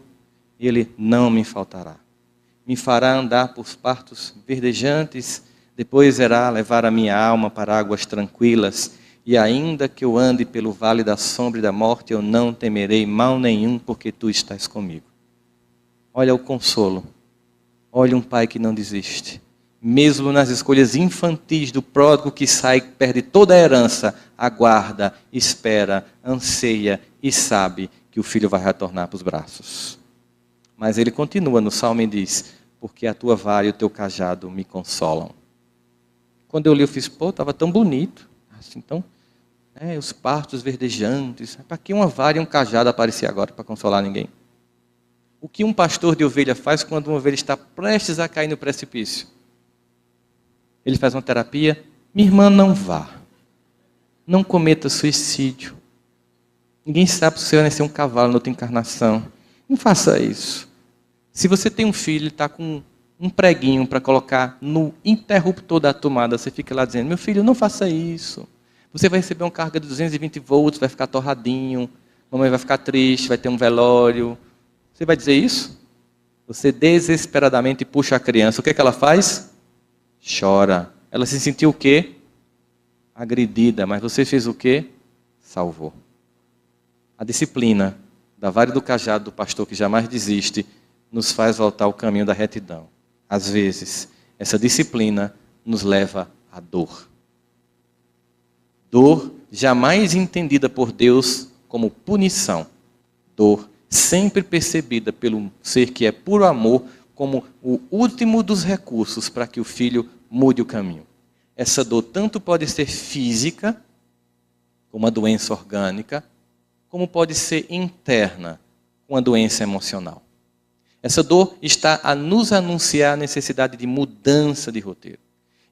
e Ele não me faltará. Me fará andar por pastos verdejantes, depois irá levar a minha alma para águas tranquilas. E ainda que eu ande pelo vale da sombra e da morte, eu não temerei mal nenhum, porque Tu estás comigo. Olha o consolo. Olha um pai que não desiste. Mesmo nas escolhas infantis do pródigo que sai, perde toda a herança, aguarda, espera, anseia e sabe que o filho vai retornar para os braços. Mas ele continua no salmo e diz, porque a tua vara e o teu cajado me consolam. Quando eu li, eu fiz, estava tão bonito. Assim, então, os pastos verdejantes. Para que uma vara e um cajado aparecer agora para consolar ninguém? O que um pastor de ovelha faz quando uma ovelha está prestes a cair no precipício? Ele faz uma terapia. Minha irmã, não vá. Não cometa suicídio. Ninguém sabe se você vai nascer um cavalo na outra encarnação. Não faça isso. Se você tem um filho, ele está com um preguinho para colocar no interruptor da tomada, você fica lá dizendo, meu filho, não faça isso. Você vai receber uma carga de 220 volts, vai ficar torradinho, mamãe vai ficar triste, vai ter um velório. Você vai dizer isso? Você desesperadamente puxa a criança. O que é que ela faz? Chora. Ela se sentiu o quê? Agredida. Mas você fez o quê? Salvou. A disciplina da vara e do cajado do pastor que jamais desiste nos faz voltar ao caminho da retidão. Às vezes, essa disciplina nos leva à dor. Dor jamais entendida por Deus como punição. Dor sempre percebida pelo ser que é puro amor como o último dos recursos para que o filho mude o caminho. Essa dor tanto pode ser física, como uma doença orgânica, como pode ser interna, uma doença emocional. Essa dor está a nos anunciar a necessidade de mudança de roteiro.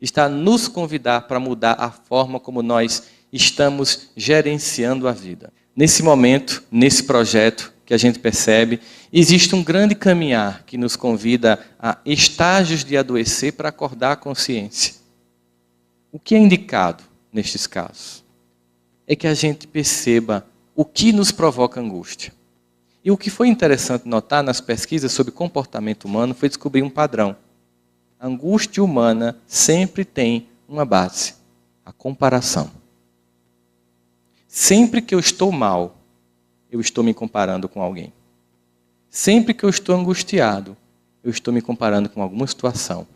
Está a nos convidar para mudar a forma como nós estamos gerenciando a vida. Nesse momento, nesse projeto que a gente percebe, existe um grande caminhar que nos convida a estágios de adoecer para acordar a consciência. O que é indicado nestes casos? É que a gente perceba o que nos provoca angústia. E o que foi interessante notar nas pesquisas sobre comportamento humano foi descobrir um padrão. A angústia humana sempre tem uma base, a comparação. Sempre que eu estou mal, eu estou me comparando com alguém. Sempre que eu estou angustiado, eu estou me comparando com alguma situação.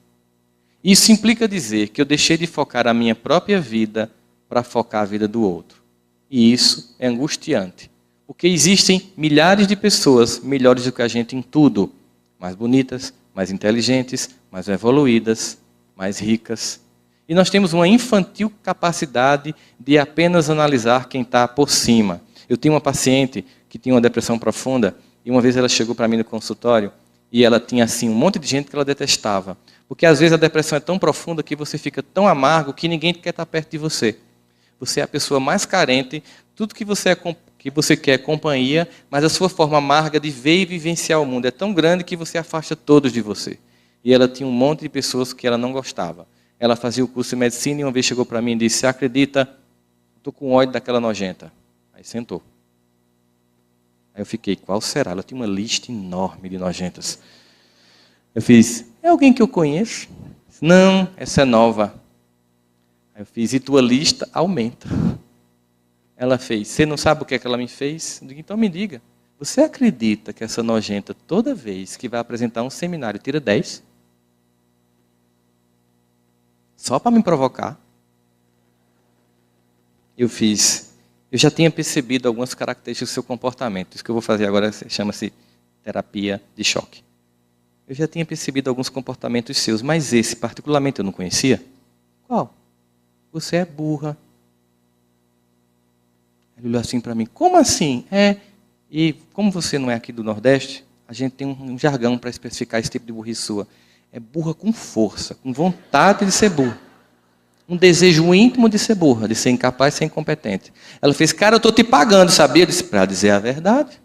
Isso implica dizer que eu deixei de focar a minha própria vida para focar a vida do outro. E isso é angustiante. Porque existem milhares de pessoas melhores do que a gente em tudo. Mais bonitas, mais inteligentes, mais evoluídas, mais ricas. E nós temos uma infantil capacidade de apenas analisar quem está por cima. Eu tinha uma paciente que tinha uma depressão profunda e uma vez ela chegou para mim no consultório e ela tinha assim um monte de gente que ela detestava. Porque às vezes a depressão é tão profunda que você fica tão amargo que ninguém quer estar perto de você. Você é a pessoa mais carente, tudo que você quer é companhia, mas a sua forma amarga de ver e vivenciar o mundo é tão grande que você afasta todos de você. E ela tinha um monte de pessoas que ela não gostava. Ela fazia o curso de medicina e uma vez chegou para mim e disse: acredita, estou com ódio daquela nojenta. Aí sentou. Aí eu fiquei, qual será? Ela tinha uma lista enorme de nojentas. Eu fiz, é alguém que eu conheço? Não, essa é nova. Aí eu fiz, e tua lista aumenta. Ela fez, você não sabe o que é que ela me fez? Eu digo, então me diga, você acredita que essa nojenta, toda vez que vai apresentar um seminário, tira 10? Só para me provocar. Eu já tinha percebido algumas características do seu comportamento. Isso que eu vou fazer agora chama-se terapia de choque. Eu já tinha percebido alguns comportamentos seus, mas esse particularmente eu não conhecia. Qual? Você é burra. Ele olhou assim para mim, como assim? E como você não é aqui do Nordeste, a gente tem um jargão para especificar esse tipo de burrice sua. É burra com força, com vontade de ser burra. Um desejo íntimo de ser burra, de ser incapaz, de ser incompetente. Ela fez, cara, eu estou te pagando, sabia? Eu disse, para dizer a verdade.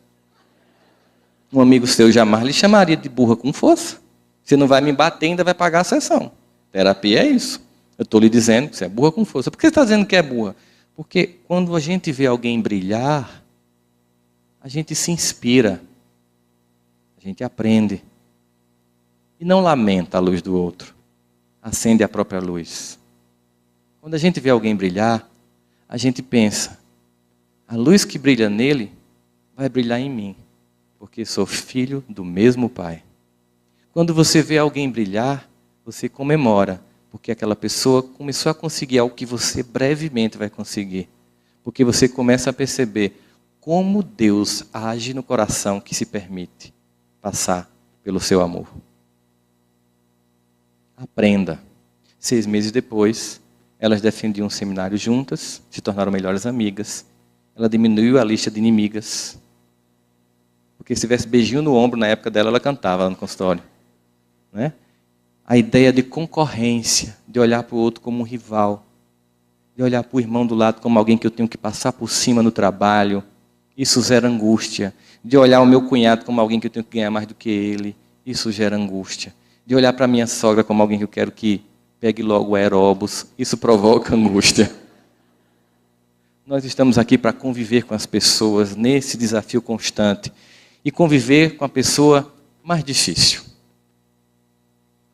Um amigo seu jamais lhe chamaria de burra com força. Você não vai me bater, ainda vai pagar a sessão. Terapia é isso. Eu estou lhe dizendo que você é burra com força. Por que você está dizendo que é burra? Porque quando a gente vê alguém brilhar, a gente se inspira. A gente aprende. E não lamenta a luz do outro. Acende a própria luz. Quando a gente vê alguém brilhar, a gente pensa, a luz que brilha nele vai brilhar em mim, porque sou filho do mesmo Pai. Quando você vê alguém brilhar, você comemora, porque aquela pessoa começou a conseguir algo que você brevemente vai conseguir. Porque você começa a perceber como Deus age no coração que se permite passar pelo seu amor. Aprenda. 6 meses depois, elas defendiam um seminário juntas, se tornaram melhores amigas. Ela diminuiu a lista de inimigas. Porque se tivesse beijinho no ombro na época dela, ela cantava lá no consultório. Né? A ideia de concorrência, de olhar para o outro como um rival, de olhar para o irmão do lado como alguém que eu tenho que passar por cima no trabalho, isso gera angústia. De olhar o meu cunhado como alguém que eu tenho que ganhar mais do que ele, isso gera angústia. De olhar para a minha sogra como alguém que eu quero que pegue logo o aeróbus, isso provoca angústia. Nós estamos aqui para conviver com as pessoas nesse desafio constante e conviver com a pessoa mais difícil.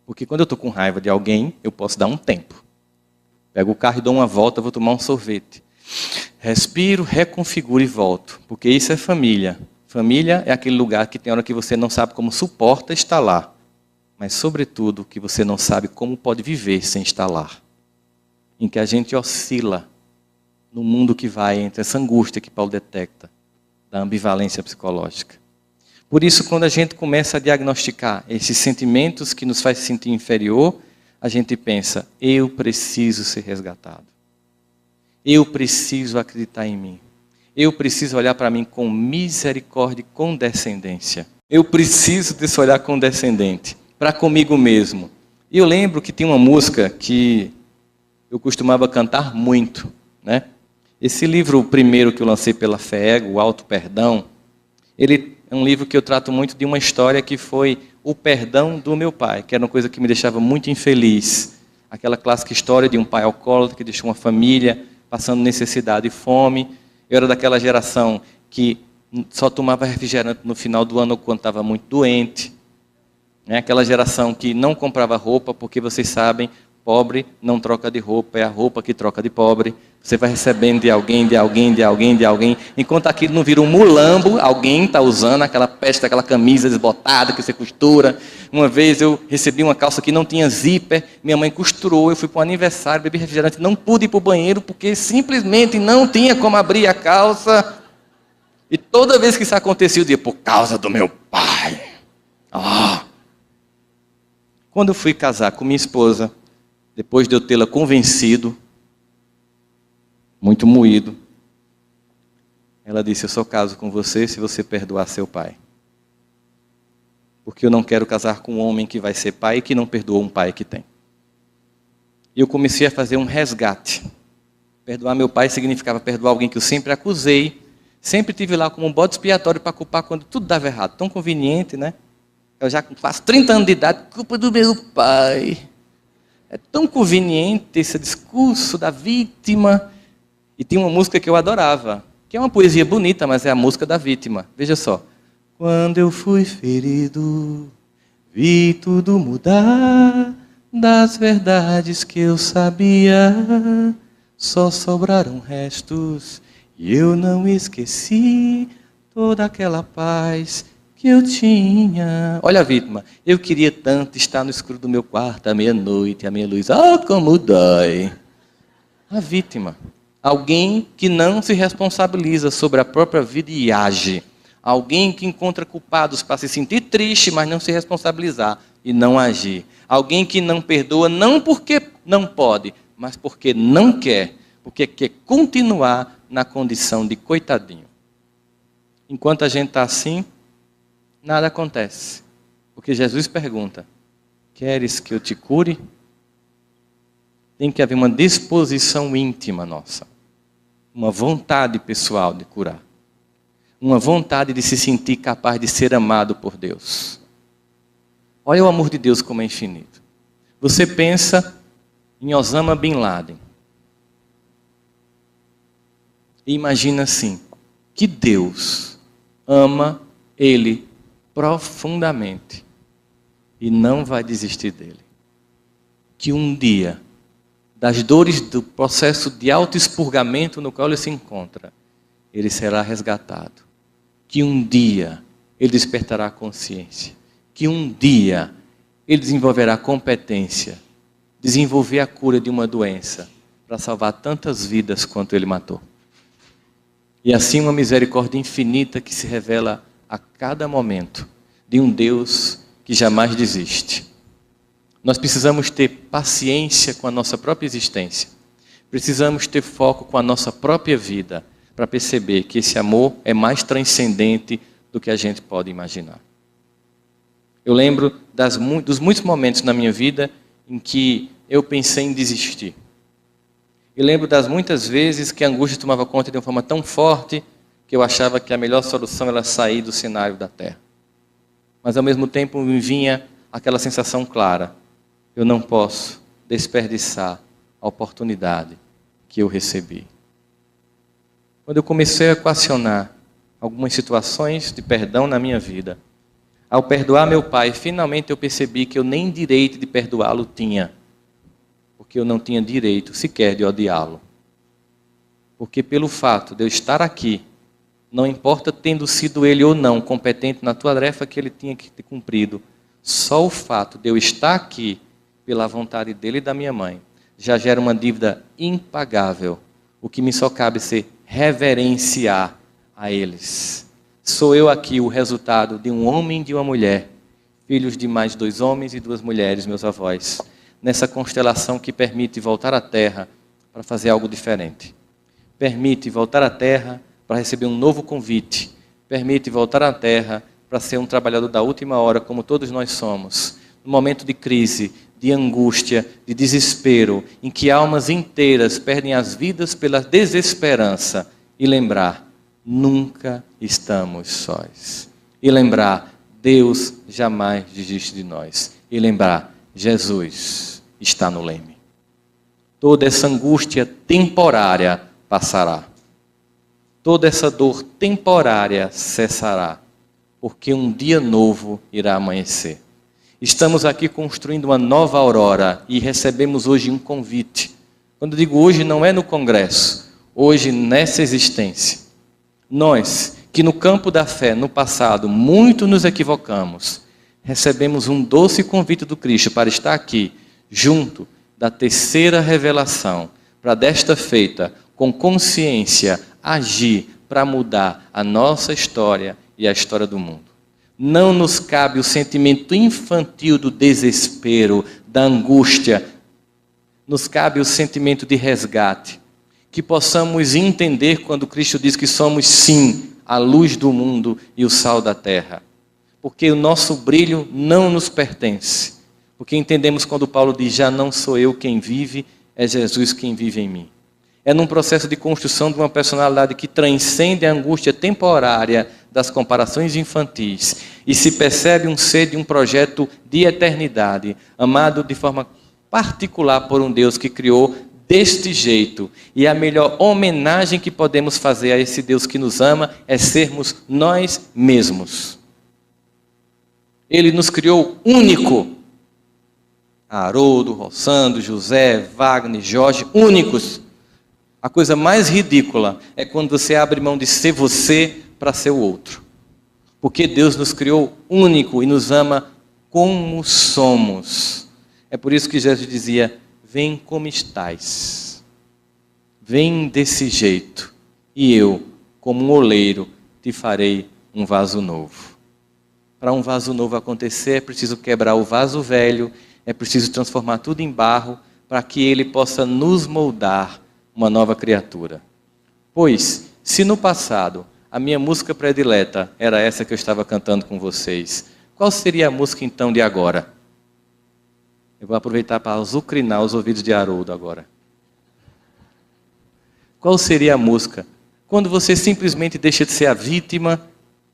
Porque quando eu estou com raiva de alguém, eu posso dar um tempo. Pego o carro e dou uma volta, vou tomar um sorvete. Respiro, reconfiguro e volto. Porque isso é família. Família é aquele lugar que tem hora que você não sabe como suporta estar lá. Mas, sobretudo, que você não sabe como pode viver sem estar lá. Em que a gente oscila no mundo que vai entre essa angústia que Paulo detecta, da ambivalência psicológica. Por isso, quando a gente começa a diagnosticar esses sentimentos que nos faz sentir inferior, a gente pensa, eu preciso ser resgatado. Eu preciso acreditar em mim. Eu preciso olhar para mim com misericórdia e condescendência. Eu preciso desse olhar condescendente para comigo mesmo. E eu lembro que tem uma música que eu costumava cantar muito, né? Esse livro, o primeiro que eu lancei pela FEEGO, o Auto Perdão, ele é um livro que eu trato muito de uma história que foi o perdão do meu pai, que era uma coisa que me deixava muito infeliz. Aquela clássica história de um pai alcoólatra que deixou uma família passando necessidade e fome. Eu era daquela geração que só tomava refrigerante no final do ano quando estava muito doente. Aquela geração que não comprava roupa, porque vocês sabem Pobre não troca de roupa, é a roupa que troca de pobre. Você vai recebendo de alguém, de alguém, de alguém, de alguém. Enquanto aquilo não vira um mulambo, alguém está usando aquela peste, aquela camisa desbotada que você costura. Uma vez eu recebi uma calça que não tinha zíper, minha mãe costurou, eu fui para um aniversário, bebi refrigerante, não pude ir para o banheiro porque simplesmente não tinha como abrir a calça. E toda vez que isso acontecia, eu dizia, por causa do meu pai. Quando eu fui casar com minha esposa, depois de eu tê-la convencido, muito moído, ela disse, eu só caso com você se você perdoar seu pai. Porque eu não quero casar com um homem que vai ser pai e que não perdoou um pai que tem. E eu comecei a fazer um resgate. Perdoar meu pai significava perdoar alguém que eu sempre acusei, sempre tive lá como um bode expiatório para culpar quando tudo dava errado. Tão conveniente, né? Eu já faço 30 anos de idade, culpa do meu pai. É tão conveniente esse discurso da vítima. E tinha uma música que eu adorava, que é uma poesia bonita, mas é a música da vítima. Veja só. Quando eu fui ferido, vi tudo mudar, das verdades que eu sabia, só sobraram restos, e eu não esqueci toda aquela paz que eu tinha. Olha a vítima, eu queria tanto estar no escuro do meu quarto à meia-noite, a minha luz, como dói. A vítima. Alguém que não se responsabiliza sobre a própria vida e age. Alguém que encontra culpados para se sentir triste, mas não se responsabilizar e não agir. Alguém que não perdoa, não porque não pode, mas porque não quer. Porque quer continuar na condição de coitadinho. Enquanto a gente está assim, nada acontece. Porque Jesus pergunta, queres que eu te cure? Tem que haver uma disposição íntima nossa. Uma vontade pessoal de curar. Uma vontade de se sentir capaz de ser amado por Deus. Olha o amor de Deus como é infinito. Você pensa em Osama Bin Laden. E imagina assim, que Deus ama ele profundamente e não vai desistir dele. Que um dia, das dores do processo de autoexpurgamento no qual ele se encontra, ele será resgatado. Que um dia ele despertará a consciência. Que um dia ele desenvolverá competência, desenvolver a cura de uma doença para salvar tantas vidas quanto ele matou. E assim uma misericórdia infinita que se revela a cada momento de um Deus que jamais desiste. Nós precisamos ter paciência com a nossa própria existência. Precisamos ter foco com a nossa própria vida para perceber que esse amor é mais transcendente do que a gente pode imaginar. Eu lembro dos muitos momentos na minha vida em que eu pensei em desistir. E lembro das muitas vezes que a angústia tomava conta de uma forma tão forte que eu achava que a melhor solução era sair do cenário da terra. Mas ao mesmo tempo me vinha aquela sensação clara. Eu não posso desperdiçar a oportunidade que eu recebi. Quando eu comecei a equacionar algumas situações de perdão na minha vida, ao perdoar meu pai, finalmente eu percebi que eu nem direito de perdoá-lo tinha. Porque eu não tinha direito sequer de odiá-lo. Porque pelo fato de eu estar aqui, não importa tendo sido ele ou não competente na tarefa que ele tinha que ter cumprido, só o fato de eu estar aqui, pela vontade dele e da minha mãe, já gera uma dívida impagável. O que me só cabe ser reverenciar a eles. Sou eu aqui o resultado de um homem e de uma mulher, filhos de mais 2 homens e 2 mulheres, meus avós, nessa constelação que permite voltar à Terra para fazer algo diferente. Permite voltar à Terra para receber um novo convite. Permite voltar à Terra para ser um trabalhador da última hora, como todos nós somos. No momento de crise, de angústia, de desespero, em que almas inteiras perdem as vidas pela desesperança. E lembrar, nunca estamos sós. E lembrar, Deus jamais desiste de nós. E lembrar, Jesus está no leme. Toda essa angústia temporária passará. Toda essa dor temporária cessará. Porque um dia novo irá amanhecer. Estamos aqui construindo uma nova aurora e recebemos hoje um convite. Quando eu digo hoje, não é no congresso, hoje nessa existência. Nós, que no campo da fé, no passado, muito nos equivocamos, recebemos um doce convite do Cristo para estar aqui, junto da terceira revelação, para desta feita, com consciência, agir para mudar a nossa história e a história do mundo. Não nos cabe o sentimento infantil do desespero, da angústia. Nos cabe o sentimento de resgate. Que possamos entender quando Cristo diz que somos, sim, a luz do mundo e o sal da terra. Porque o nosso brilho não nos pertence. Porque entendemos quando Paulo diz, já não sou eu quem vive, é Jesus quem vive em mim. É num processo de construção de uma personalidade que transcende a angústia temporária das comparações infantis e se percebe um ser de um projeto de eternidade, amado de forma particular por um Deus que criou deste jeito. E a melhor homenagem que podemos fazer a esse Deus que nos ama é sermos nós mesmos. Ele nos criou único. Haroldo, Rossandro, José, Wagner, Jorge, únicos. A coisa mais ridícula é quando você abre mão de ser você para ser o outro. Porque Deus nos criou único e nos ama como somos. É por isso que Jesus dizia, vem como estás. Vem desse jeito. E eu, como um oleiro, te farei um vaso novo. Para um vaso novo acontecer, é preciso quebrar o vaso velho, é preciso transformar tudo em barro, para que ele possa nos moldar uma nova criatura. Pois, se no passado a minha música predileta era essa que eu estava cantando com vocês, qual seria a música então de agora? Eu vou aproveitar para azucrinar os ouvidos de Haroldo agora. Qual seria a música? Quando você simplesmente deixa de ser a vítima,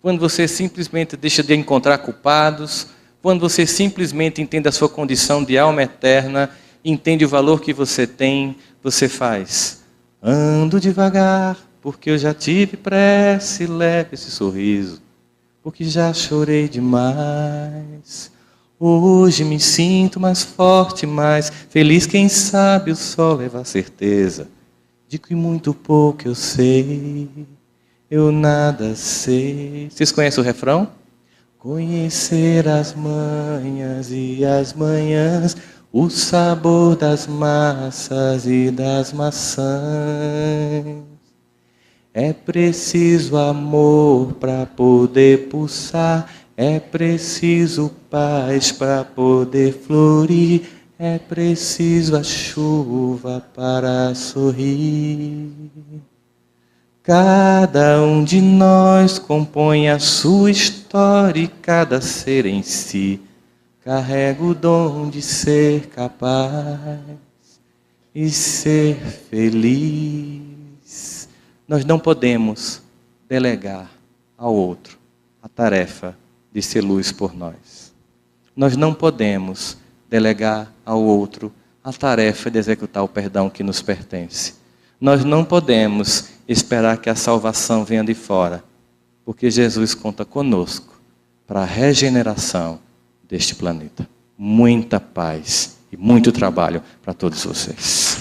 quando você simplesmente deixa de encontrar culpados, quando você simplesmente entende a sua condição de alma eterna, entende o valor que você tem, você faz. Ando devagar, porque eu já tive pressa, leve esse sorriso, porque já chorei demais. Hoje me sinto mais forte, mais feliz, quem sabe o sol leva a certeza de que muito pouco eu sei, eu nada sei. Vocês conhecem o refrão? Conhecer as manhas e as manhãs, o sabor das massas e das maçãs. É preciso amor para poder pulsar, é preciso paz para poder florir, é preciso a chuva para sorrir. Cada um de nós compõe a sua história e cada ser em si carrega o dom de ser capaz e ser feliz. Nós não podemos delegar ao outro a tarefa de ser luz por nós. Nós não podemos delegar ao outro a tarefa de executar o perdão que nos pertence. Nós não podemos esperar que a salvação venha de fora, porque Jesus conta conosco para a regeneração deste planeta. Muita paz e muito trabalho para todos vocês.